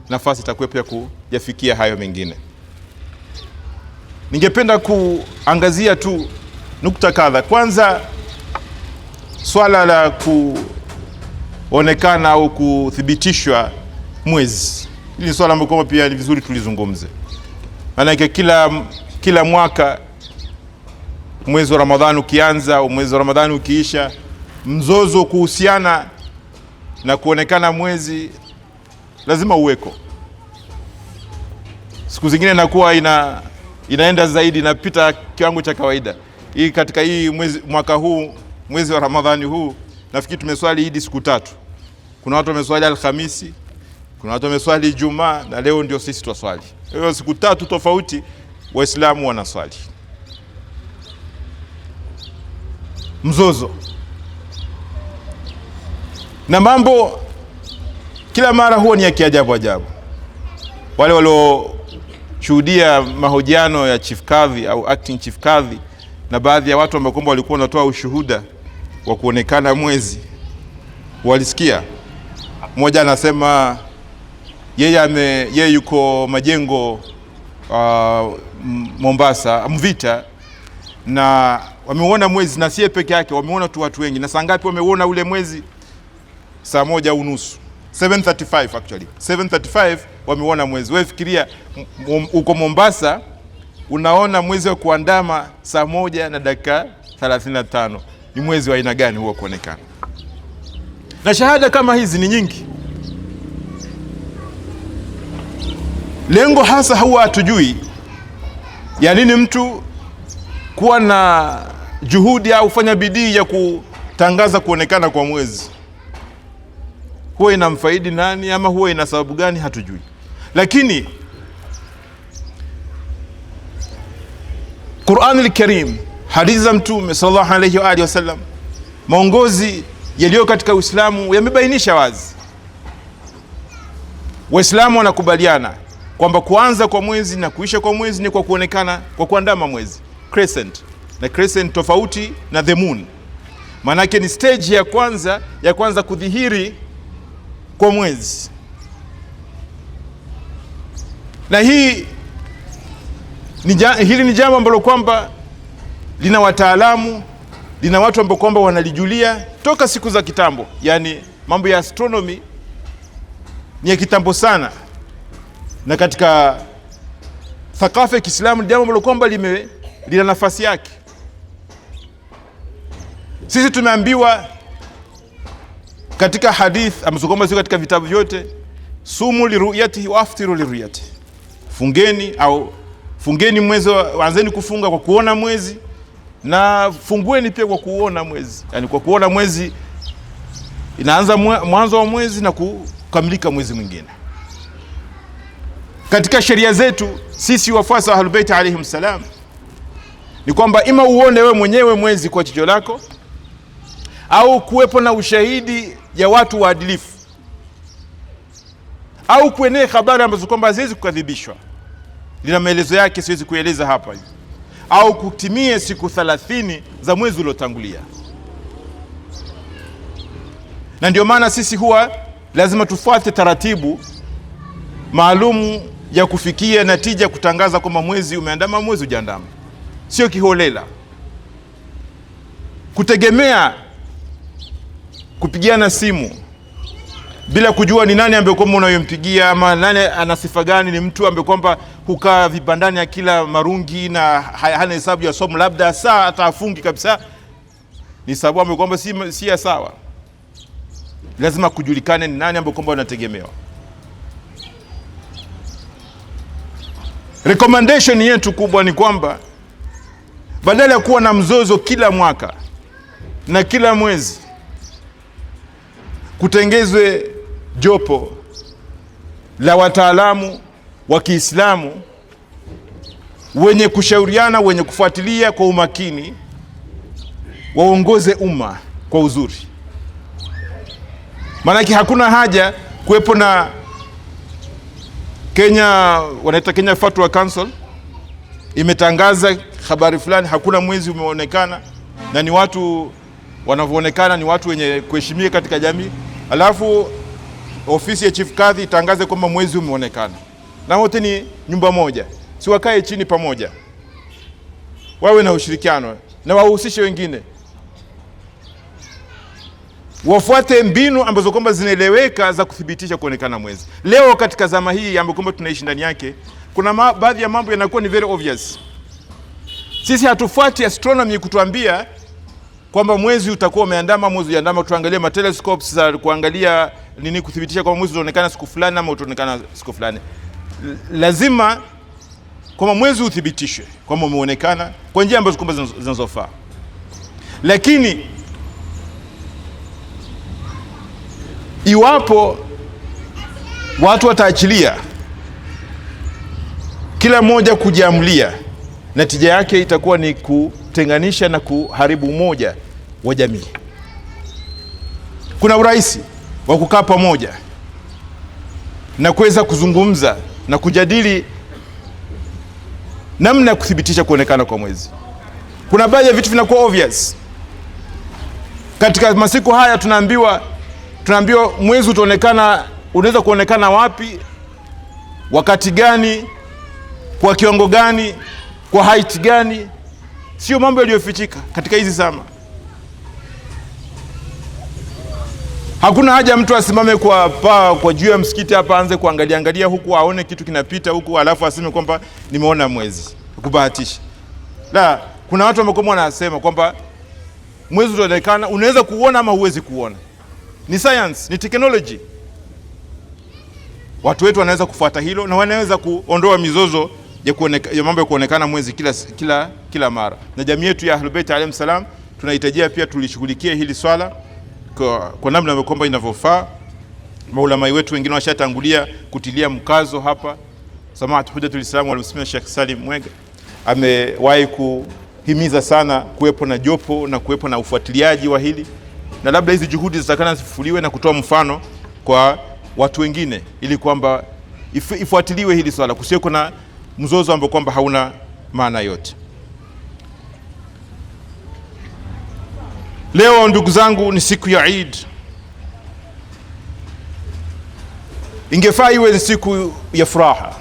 Speaker 1: nafasi itakuwepo ya kuyafikia hayo mengine. Ningependa kuangazia tu nukta kadha. Kwanza, swala la kuonekana au kuthibitishwa mwezi, hili swala ambalo pia ni vizuri tulizungumze. Maana kila mwaka mwezi wa Ramadhani ukianza au mwezi wa Ramadhani ukiisha, mzozo kuhusiana na kuonekana mwezi lazima uweko. Siku zingine inakuwa inaenda zaidi, inapita kiwango cha kawaida. Hii katika hii mwaka huu, mwezi wa Ramadhani huu, nafikiri tumeswali Idi siku 3. Kuna watu wameswali Alhamisi, kuna watu wameswali Ijumaa, na leo ndio sisi twaswali. Hiyo siku 3 tofauti Waislamu wanaswali. Mzozo na mambo kila mara huwa ni ya kiajabu ajabu. Wale walioshuhudia mahojiano ya Chief Kadhi au acting Chief Kadhi na baadhi ya watu ambao kwamba walikuwa wanatoa ushuhuda wa kuonekana mwezi, walisikia mmoja anasema yeye yuko Majengo Mombasa Mvita, na wameona mwezi, na siye peke yake, wameona tu watu wengi. Na saa ngapi wameona ule mwezi? Saa 1:30, 7:35 actually 7:35 wameona mwezi. Wewe fikiria uko Mombasa unaona mwezi wa kuandama saa 1:35, ni mwezi wa aina gani huo kuonekana? Na shahada kama hizi ni nyingi. Lengo hasa huwa hatujui ya nini mtu kuwa na juhudi au fanya bidii ya kutangaza kuonekana kwa mwezi. Huwa inamfaidi nani ama huwa ina sababu gani? Hatujui. Lakini Qur'an al-Karim, hadithi za Mtume sallallahu alayhi wa alihi wasallam, maongozi yaliyo katika Uislamu yamebainisha wazi. Waislamu wanakubaliana kwamba kuanza kwa mwezi na kuisha kwa mwezi ni kwa kuonekana, kwa kuandama mwezi, crescent. Na crescent tofauti na the moon. Manake ni stage ya kwanza kudhihiri kwa mwezi. Na hili ni jambo ambalo kwamba lina wataalamu, lina watu ambao kwamba wanalijulia toka siku za kitambo. Yani mambo ya astronomy ni ya kitambo sana, na katika thakafa ya Kiislamu ni jambo ambalo kwamba lina nafasi yake. Sisi tumeambiwa katika hadith ambazo sio katika vitabu vyote, sumu li ru'yatihi wa aftiru li ru'yatihi, Fungeni mwezi, anzeni kufunga kwa kuona mwezi, na fungueni pia kwa kuona mwezi. Yani kwa kuona mwezi inaanza mwanzo wa mwezi na kukamilika mwezi mwingine. Katika sheria zetu sisi wafuasi wa Ahlul Bait alayhim salam ni kwamba ima uone wewe mwenyewe mwezi kwa jicho lako, au kuwepo na ushahidi ya watu waadilifu, au kuenee habari ambazo kwamba haziwezi kukadhibishwa. Lina maelezo yake, siwezi kueleza hapa hivi. Au kutimie siku 30 za mwezi uliotangulia. Na ndio maana sisi huwa lazima tufuate taratibu maalum ya kufikia natija, kutangaza kwamba mwezi umeandama, mwezi hujaandama. Sio kiholela, kutegemea kupigiana simu bila kujua ni nani ambaye kwamba unayompigia, ama nani ana sifa gani. Ni mtu ambaye kwamba hukaa vibandani ya kila marungi na hana hesabu ya somo, labda saa atafungi kabisa, ni sababu ambaye kwamba si ya sawa. Lazima kujulikane ni nani ambaye kwamba unategemewa. Recommendation yetu kubwa ni kwamba badala ya kuwa na mzozo kila mwaka na kila mwezi, kutengezwe jopo la wataalamu wa Kiislamu wenye kushauriana, wenye kufuatilia kwa umakini, waongoze umma kwa uzuri. Maana hakuna haja kuwepo na Kenya, wanaita Kenya Fatwa Council imetangaza habari fulani, hakuna mwezi umeonekana, na ni watu wanavyoonekana ni watu wenye kuheshimika katika jamii, alafu ofisi ya chief kadhi itangaze kwamba mwezi umeonekana, na wote ni nyumba moja. Si wakae chini pamoja, wawe na ushirikiano na wahusishe wengine, wafuate mbinu ambazo kwamba zinaeleweka za kuthibitisha kuonekana mwezi. Leo katika zama hii ambayo kwamba tunaishi ndani yake, kuna baadhi ya mambo yanakuwa ni very obvious. Sisi hatufuati astronomy kutuambia kwamba mwezi utakuwa umeandama, mwezi uandama. Tuangalie ma telescopes za kuangalia nini kuthibitisha kwamba mwezi unaonekana siku fulani ama utaonekana siku fulani. Lazima kwamba mwezi uthibitishwe kwamba umeonekana kwa njia ambazo kwamba zinazofaa. Lakini iwapo watu wataachilia kila mmoja kujiamulia, natija yake itakuwa ni kutenganisha na kuharibu umoja wa jamii. Kuna urahisi wa kukaa pamoja na kuweza kuzungumza na kujadili namna ya kuthibitisha kuonekana kwa mwezi. Kuna baadhi ya vitu vinakuwa obvious. Katika masiku haya tunaambiwa mwezi utaonekana, unaweza kuonekana wapi, wakati gani, kwa kiwango gani, kwa height gani. Sio mambo yaliyofichika katika hizi zama. Hakuna haja mtu asimame kwa juu ya msikiti hapa aanze kuangalia huku aone kitu kinapita huku alafu aseme kwamba nimeona mwezi kubahatisha. La, kuna watu ambao wanasema kwamba mwezi utaonekana, unaweza kuona ama huwezi kuona. Ni science, ni technology. Watu wetu wanaweza kufuata hilo na wanaweza kuondoa mizozo ya mambo ya kuonekana mwezi kila mara. Na jamii yetu ya Ahlul Bait alayhim salam tunahitajia pia tulishughulikie hili swala kwa namna kwamba inavyofaa. Maulama wetu wengine washatangulia kutilia mkazo hapa. Samahat Hujjatul Islam wal Muslimin Sheikh Salim Mwega amewahi kuhimiza sana kuwepo na jopo na kuwepo na ufuatiliaji wa hili, na labda hizi juhudi zitakana zifufuliwe na kutoa mfano kwa watu wengine, ili kwamba ifuatiliwe hili swala, kusiwe kuna mzozo ambao kwamba hauna maana yote. Leo ndugu zangu ni siku ya Eid. Ingefaa iwe ni siku ya furaha,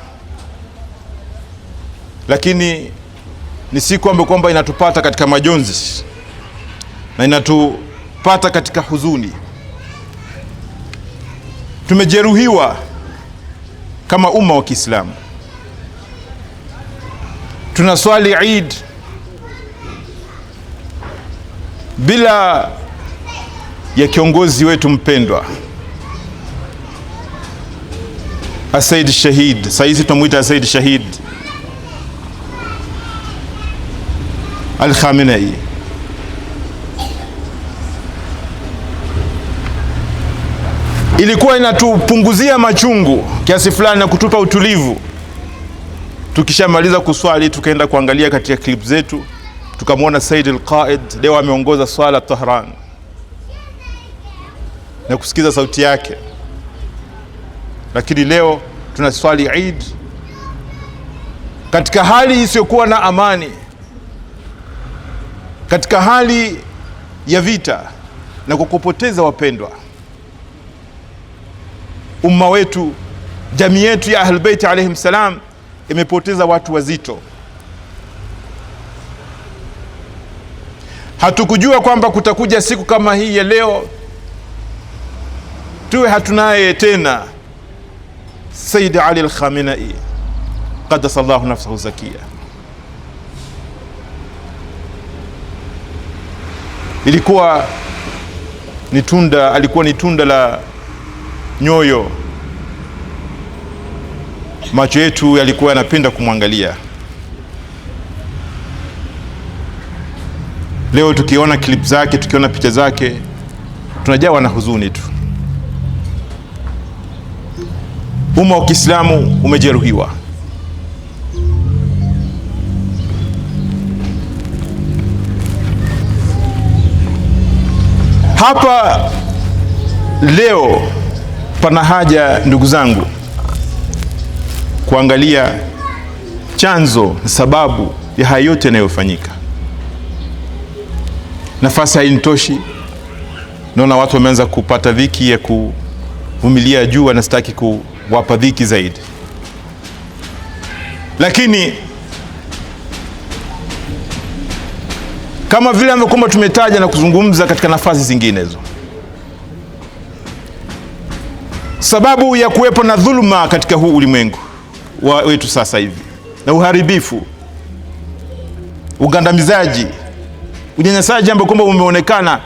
Speaker 1: lakini ni siku ambayo kwamba inatupata katika majonzi na inatupata katika huzuni. Tumejeruhiwa kama umma wa Kiislamu. Tunaswali Eid bila ya kiongozi wetu mpendwa Said Shahid. Sasa tunamuita Said Shahid al-Khamenei. Ilikuwa inatupunguzia machungu kiasi fulani na kutupa utulivu. Tukishamaliza kuswali tukaenda kuangalia katika clip zetu, tukamwona Said al-Qaid leo ameongoza swala Tehran na kusikiza sauti yake. Lakini leo tunaswali Eid katika hali isiyokuwa na amani, katika hali ya vita na kukupoteza wapendwa. Umma wetu, jamii yetu ya Ahlul Bait alayhim salam imepoteza watu wazito. Hatukujua kwamba kutakuja siku kama hii ya leo tuwe hatunaye tena Sayyid Ali al-Khamenei qaddasallahu nafsahu zakia. Alikuwa ni tunda la nyoyo. Macho yetu yalikuwa yanapenda kumwangalia. Leo tukiona clip zake, tukiona picha zake, tunajawa na huzuni tu. Umma wa Kiislamu umejeruhiwa. Hapa leo pana haja, ndugu zangu, kuangalia chanzo na sababu ya haya yote yanayofanyika. Nafasi hainitoshi. Naona watu wameanza kupata dhiki ya kuvumilia juu, wanastaki kuwapa dhiki zaidi. Lakini kama vile ambavyo tumetaja na kuzungumza katika nafasi zinginezo, sababu ya kuwepo na dhuluma katika huu ulimwengu wetu sasa hivi, na uharibifu, ugandamizaji, unyanyasaji ambao kwamba umeonekana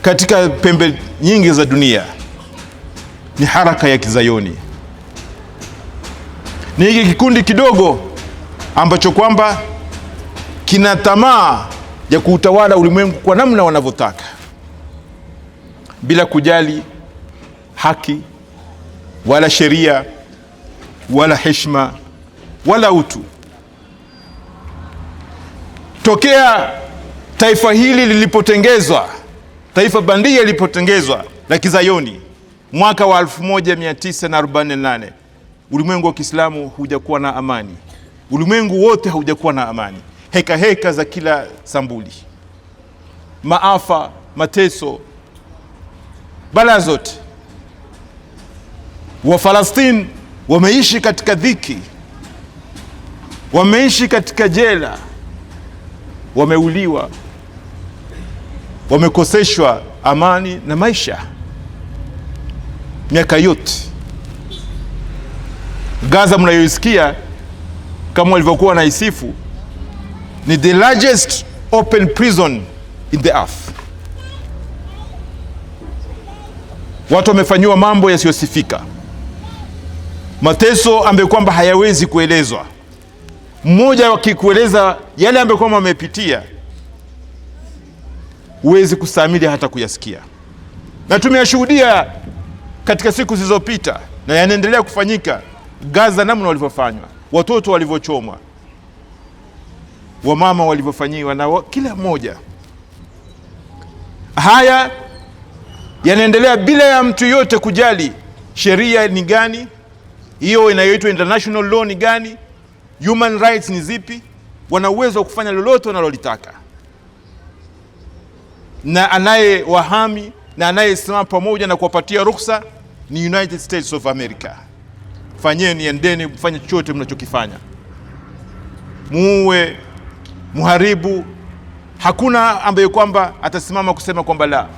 Speaker 1: katika pembe nyingi za dunia, ni haraka ya Kizayoni. Ni hiki kikundi kidogo ambacho kwamba kina tamaa ya kuutawala ulimwengu kwa namna wanavyotaka, bila kujali haki wala sheria wala heshima wala utu. Tokea taifa hili lilipotengezwa, taifa bandia lilipotengezwa la Kizayoni mwaka wa 1948, ulimwengu wa Kiislamu hujakuwa na amani. Ulimwengu wote haujakuwa na amani. Heka za kila sambuli, maafa, mateso, balaa zote. Wa Falastini wameishi katika dhiki, wameishi katika jela, wameuliwa, wamekoseshwa amani na maisha miaka yote. Gaza mnayoisikia kama walivyokuwa na isifu ni the largest open prison in the earth. Watu wamefanyiwa mambo yasiyosifika, mateso ambayo kwamba hayawezi kuelezwa. Mmoja wakikueleza yale ambayo kwamba wamepitia, huwezi kusamili hata kuyasikia. Na tumeyashuhudia katika siku zilizopita na yanaendelea kufanyika Gaza, namna walivyofanywa, watoto walivyochomwa, wamama walivyofanyiwa, na kila mmoja. Haya yanaendelea bila ya mtu yote kujali sheria ni gani, hiyo inayoitwa international law ni gani, human rights ni zipi. Wana uwezo wa kufanya lolote wanalolitaka, na anayewahami na anayesimama pamoja na kuwapatia ruhusa ni United States of America. Fanyeni, endeni, mfanye chochote mnachokifanya, muue, muharibu, hakuna ambaye kwamba atasimama kusema kwamba la.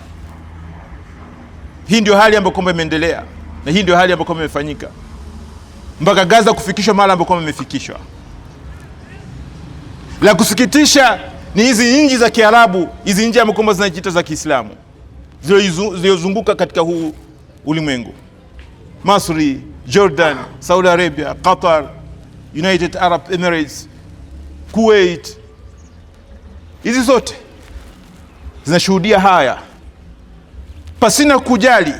Speaker 1: Hii ndio hali ambayo kwamba imeendelea, na hii ndio hali ambayo kwamba imefanyika mpaka Gaza kufikishwa mahali ambapo kwamba imefikishwa. La kusikitisha ni hizi nchi za Kiarabu, hizi nchi ambazo kwamba zinajiita za Kiislamu zilizozunguka katika huu ulimwengu: Misri, Jordan, Saudi Arabia, Qatar, United Arab Emirates, Kuwait, hizi zote zinashuhudia haya, pasina kujali,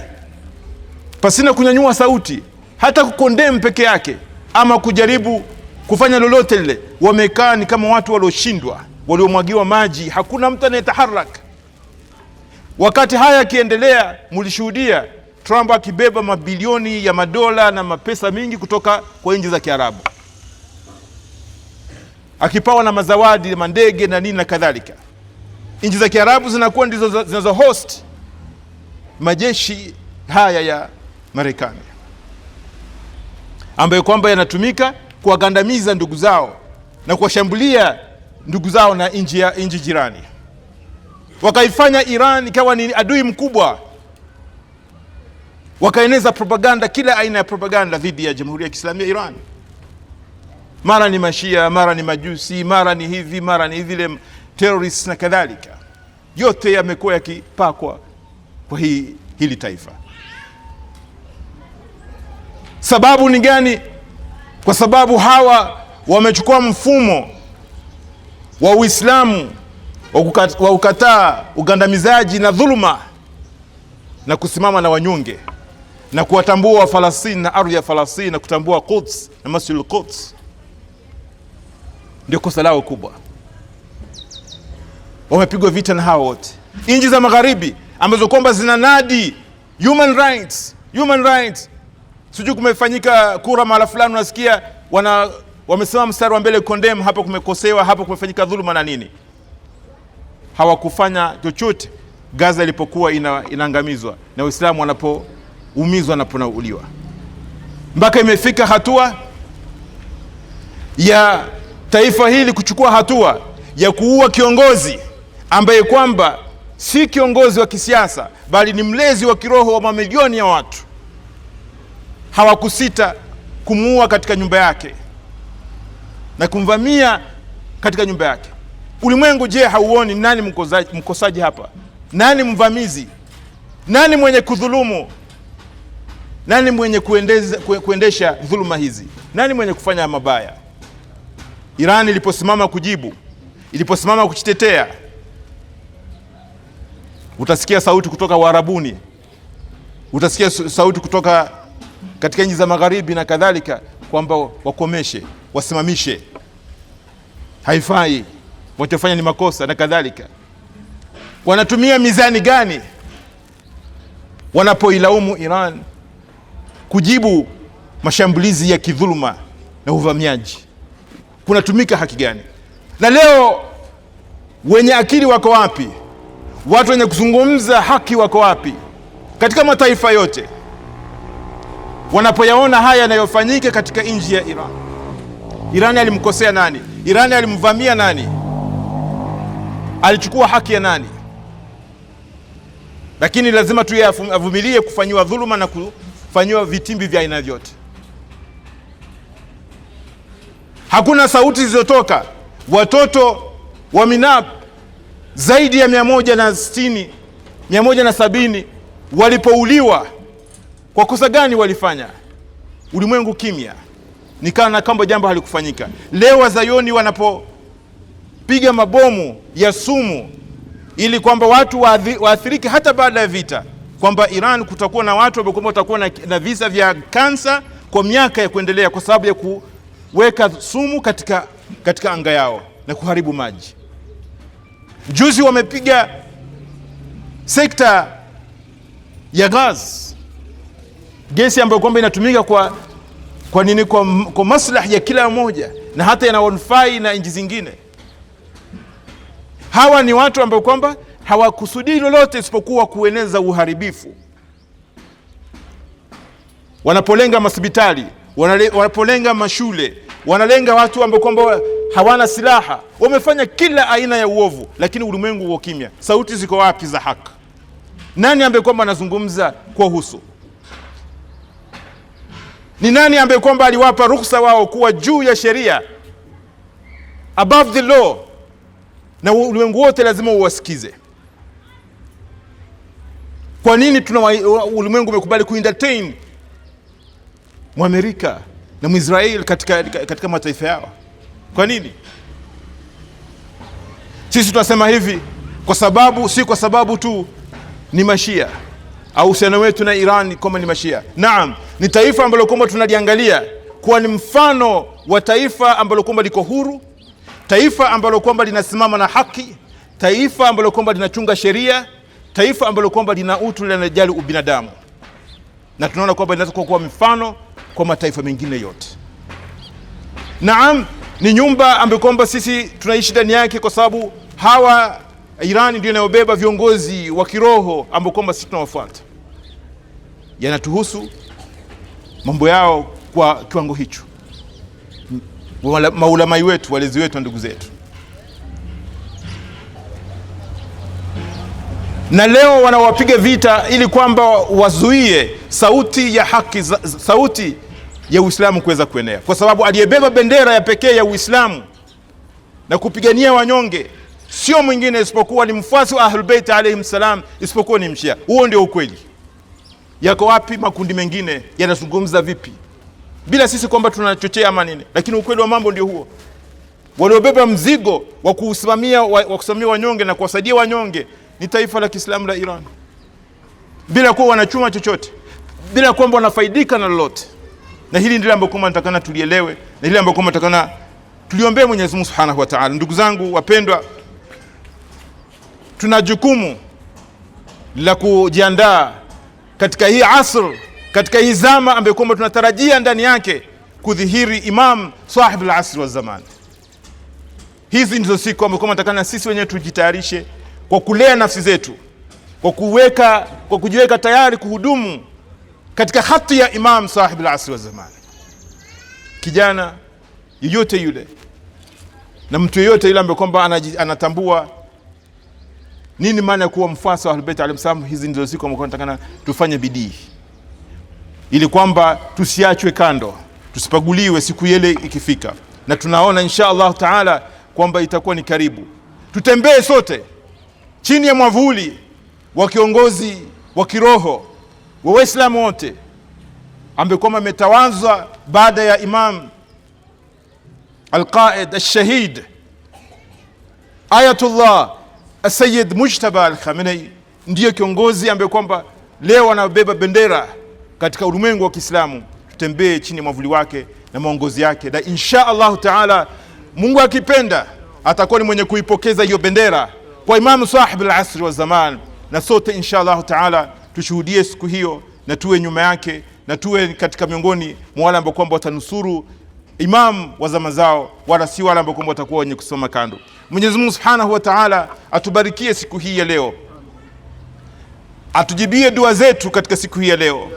Speaker 1: pasina kunyanyua sauti, hata kukondem peke yake ama kujaribu kufanya lolote lile. Wamekaa ni kama watu walioshindwa, waliomwagiwa maji, hakuna mtu anayetaharaka. Wakati haya yakiendelea, mlishuhudia Trump akibeba mabilioni ya madola na mapesa mingi kutoka kwa nchi za Kiarabu, akipawa na mazawadi, mandege na nini na kadhalika. Nchi za Kiarabu zinakuwa ndizo zinazo host majeshi haya ya Marekani, ambayo kwamba yanatumika kuwagandamiza ndugu zao na kuwashambulia ndugu zao na nchi jirani. Wakaifanya Iran ikawa ni adui mkubwa, wakaeneza propaganda, kila aina ya propaganda dhidi ya Jamhuri ya Kiislamu ya Iran. Mara ni mashia, mara ni majusi, mara ni hivi, mara ni vile, terrorists na kadhalika. Yote yamekuwa yakipakwa kwa hili taifa. Sababu ni gani? Kwa sababu hawa wamechukua mfumo wa Uislamu wa kukataa ugandamizaji na dhuluma na kusimama na wanyonge na kuwatambua Wafalastini na ardhi ya Falastini na kutambua Quds na Masjidul Quds. Ndio kosa lao kubwa. Wamepigwa vita na hawa wote. Nchi za magharibi ambazo kwamba zinanadi human rights. Sijui kumefanyika kura mahala fulani, unasikia wamesema mstari wa mbele condemn, hapa kumekosewa, hapa kumefanyika dhuluma na nini. Hawakufanya chochote Gaza ilipokuwa inaangamizwa na Uislamu wanapoumizwa na wanauliwa. Mpaka imefika hatua ya taifa hili kuchukua hatua ya kuua kiongozi ambaye kwamba si kiongozi wa kisiasa, bali ni mlezi wa kiroho wa mamilioni ya watu. Hawakusita kumuua katika nyumba yake na kumvamia katika nyumba yake. Ulimwengu, je, hauoni nani mkosaji hapa? Nani mvamizi? Nani mwenye kudhulumu? Nani mwenye kuendesha dhuluma hizi? Nani mwenye kufanya mabaya? Iran iliposimama kujibu, iliposimama kujitetea, utasikia sauti kutoka Waarabuni, utasikia sauti kutoka katika nchi za magharibi na kadhalika, kwamba wakomeshe, wasimamishe, haifai, wachofanya ni makosa na kadhalika. Wanatumia mizani gani wanapoilaumu Iran kujibu mashambulizi ya kidhuluma na uvamiaji? Kunatumika haki gani? Na leo wenye akili wako wapi? Watu wenye kuzungumza haki wako wapi? Katika mataifa yote wanapoyaona haya yanayofanyika katika nchi ya Iran. Iran alimkosea nani? Iran alimvamia nani? Alichukua haki ya nani? Lakini lazima tuyavumilie kufanyiwa dhuluma na kufanyiwa vitimbi vya aina vyote. Hakuna sauti zilizotoka. Watoto wa Minab zaidi ya 160, 170 walipouliwa, kwa kosa gani walifanya? Ulimwengu kimya, nikana kama jambo halikufanyika. Leo Wazayoni wanapopiga mabomu ya sumu ili kwamba watu waathirike hata baada ya vita, kwamba Iran kutakuwa na watu ambao watakuwa na visa vya kansa kwa miaka ya kuendelea kwa sababu ya kuweka sumu katika anga yao na kuharibu maji. Juzi wamepiga sekta ya gesi ambayo kwamba inatumika kwa maslahi ya kila mmoja na hata yanawanufai na nchi zingine. Hawa ni watu ambao kwamba hawakusudii lolote isipokuwa kueneza uharibifu. Wanapolenga hospitali, wanapolenga mashule, wanalenga watu ambao kwamba hawana silaha, wamefanya kila aina ya uovu, lakini ulimwengu uko kimya. Sauti ziko wapi za haki? Nani ambaye kwamba anazungumza kwa uhusu? Ni nani ambaye kwamba aliwapa ruhusa wao kuwa juu ya sheria, above the law, na ulimwengu wote lazima uwasikize? Kwa nini ulimwengu umekubali kuentertain Mwamerika na Mwisraeli katika mataifa yao? Kwa nini? Sisi tunasema hivi kwa sababu, si kwa sababu tu ni mashia au uhusiano wetu na Iran kama ni mashia. Naam, ni taifa ambalo kwamba tunaliangalia kuwa ni mfano wa taifa ambalo kwamba liko huru, taifa ambalo kwamba linasimama na haki, taifa ambalo kwamba linachunga sheria, taifa ambalo kwamba lina utu, linajali ubinadamu, na tunaona kwamba inaweza kuwa mfano kwa mataifa mengine yote. Naam, ni nyumba ambayo kwamba sisi tunaishi ndani yake, kwa sababu hawa Iran ndio inayobeba viongozi wa kiroho ambao kwamba sisi tunawafuata. Yanatuhusu mambo yao kwa kiwango hicho, maulamai wetu, walezi wetu, ndugu zetu. Na leo wanawapiga vita ili kwamba wazuie sauti ya haki, sauti ya Uislamu kuweza kuenea, kwa sababu aliyebeba bendera ya pekee ya Uislamu na kupigania wanyonge sio mwingine isipokuwa ni mfuasi wa Ahlul Bait alayhim salam, isipokuwa ni mshia. Huo ndio ukweli. Yako wapi makundi mengine yanazungumza vipi bila sisi kwamba tunachochea ama nini? Lakini ukweli wa mambo ndio huo. Waliobeba mzigo wa kusimamia wanyonge na kuwasaidia wanyonge ni taifa la Kiislamu la Iran, bila kuwa wanachuma chochote, bila kwamba wanafaidika na lolote. Na hili ndilo ambalo kwamba natakana tulielewe, na hili ambalo kwamba natakana tuliombee Mwenyezi Mungu Subhanahu wa Ta'ala. Ndugu zangu wapendwa, tuna jukumu la kujiandaa katika hii asr, katika hii zama ambayo kwamba tunatarajia ndani yake kudhihiri Imam sahib al-asr wa zaman. Hizi ndizo siku ambazo kwamba natakana sisi wenyewe tujitayarishe kwa kulea nafsi zetu, kwa kujiweka tayari kuhudumu katika hati ya Imam sahib al-asr wa zaman. Kijana yoyote yule na mtu yoyote yule ambaye kwamba anatambua nini maana ya kuwa mfuasi wa Ahlul Bait alayhim salam, hizi ndizo siku ambazo tunataka tufanye bidii ili kwamba tusiachwe kando, tusipaguliwe siku ile ikifika. Na tunaona insha Allah Taala kwamba itakuwa ni karibu. Tutembee sote chini ya mwavuli wa kiongozi wa kiroho wa Waislamu wote ambaye kwamba ametawazwa baada ya Imam al-Qaid al-Shahid Ayatullah Sayyid Mujtaba al-Khamenei, ndiyo kiongozi ambaye kwamba leo anabeba bendera katika ulimwengu wa Kiislamu. Tutembee chini ya mwavuli wake na maongozi yake, na insha Allah Taala Mungu akipenda atakuwa ni mwenye kuipokeza hiyo bendera kwa Imam sahib al-asr wa zaman. Na sote insha Allah Taala tushuhudie siku hiyo na tuwe nyuma yake, na tuwe katika miongoni mwa wale ambao kwamba watanusuru Imam wa zama zao, wala si wale ambao kwamba watakuwa wenye kusoma kando. Mwenyezi Mungu Subhanahu wa Ta'ala atubarikie siku hii ya leo, atujibie dua zetu katika siku hii ya leo.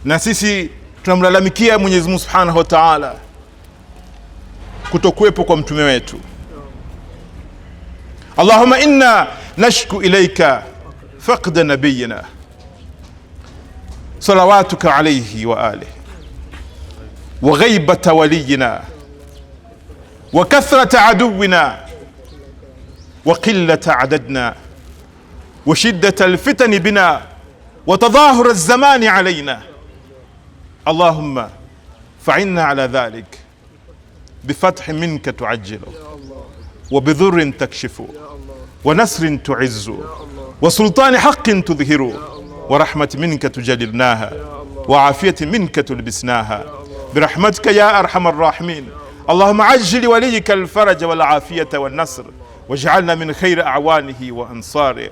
Speaker 1: Na sisi tunamlalamikia Mwenyezi Mungu Subhanahu wa Ta'ala kutokuwepo kwa mtume wetu. Allahumma inna nashku ilayka faqda nabiyina salawatuka alayhi wa alihi wa ghaibata waliyina wa kathrata aduwina wa qillata adadna wa shiddata alfitani bina wa tadahur alzamani alayna. Allahumma fa'inna ala dhalik bifath minka tu'ajjilu wa bidhurrin takshifu wa nasrin tu'izzu wa sultani haqqin tudhihiru wa rahmat minka tujalilnaha wa afiyati minka tulbisnaha برحمتك يا أرحم الراحمين. اللهم عجل لوليك الفرج والعافية والنصر واجعلنا من خير أعوانه وأنصاره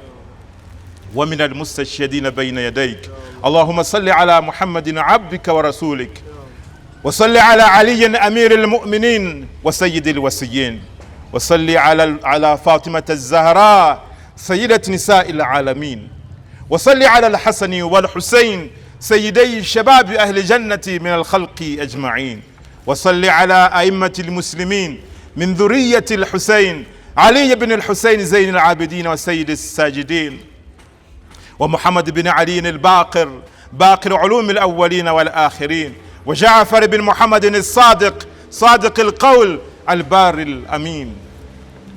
Speaker 1: ومن المستشهدين بين يديك. اللهم صل على محمد عبدك ورسولك، وصل على علي أمير المؤمنين وسيد الوصيين، وصل على فاطمة الزهراء سيدة نساء العالمين، وصل على الحسن والحسين سيدي شباب أهل جنة من الخلق أجمعين، وصل على أئمة المسلمين من ذرية الحسين علي بن الحسين زين العابدين وسيد الساجدين، ومحمد بن علي الباقر باقر علوم الأولين والآخرين، وجعفر بن محمد الصادق صادق القول البار الأمين،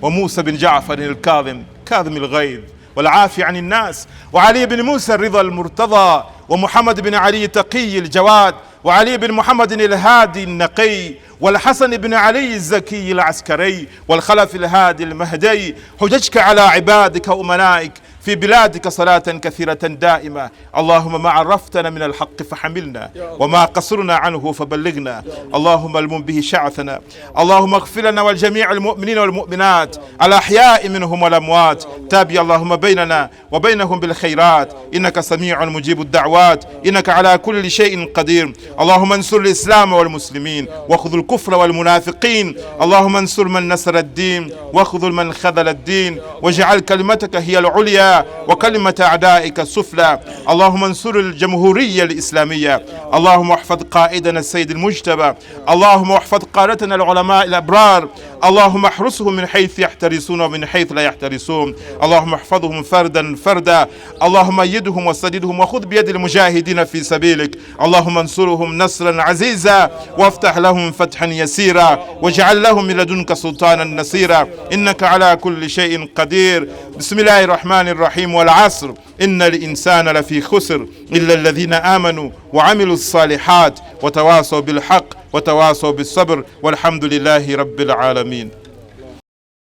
Speaker 1: وموسى بن جعفر الكاظم كاظم الغيظ والعافي عن الناس، وعلي بن موسى الرضا المرتضى، ومحمد بن علي تقي الجواد، وعلي بن محمد الهادي النقي والحسن بن علي الزكي العسكري والخلف الهادي المهدي، حججك على عبادك وأمنائك في بلادك صلاة كثيرة دائمة. اللهم ما عرفتنا من الحق فحملنا، وما قصرنا عنه فبلغنا. اللهم المم به شعثنا. اللهم اغفر لنا والجميع المؤمنين والمؤمنات الأحياء منهم والأموات. تابي اللهم بيننا وبينهم بالخيرات، إنك سميع مجيب الدعوات، إنك على كل شيء قدير. اللهم انصر الإسلام والمسلمين واخذل الكفر والمنافقين. اللهم انصر من نصر الدين واخذل من خذل الدين، واجعل كلمتك هي العليا وكلمة أعدائك السفلى. اللهم انصر الجمهورية الإسلامية. اللهم احفظ قائدنا السيد المجتبى. اللهم احفظ قادتنا العلماء الأبرار. اللهم احرسهم من حيث يحترسون ومن حيث لا يحترسون. اللهم احفظهم فردا فردا. اللهم ايدهم وسددهم وخذ بيد المجاهدين في سبيلك. اللهم انصرهم نصرا عزيزا وافتح لهم فتحا يسيرا، واجعل لهم من لدنك سلطانا نصيرا، إنك على كل شيء قدير. بسم الله الرحمن الرحيم. والعصر إن الإنسان لفي خسر إلا الذين آمنوا وعملوا الصالحات وتواصوا بالحق وتواصوا بالصبر، والحمد لله رب العالمين.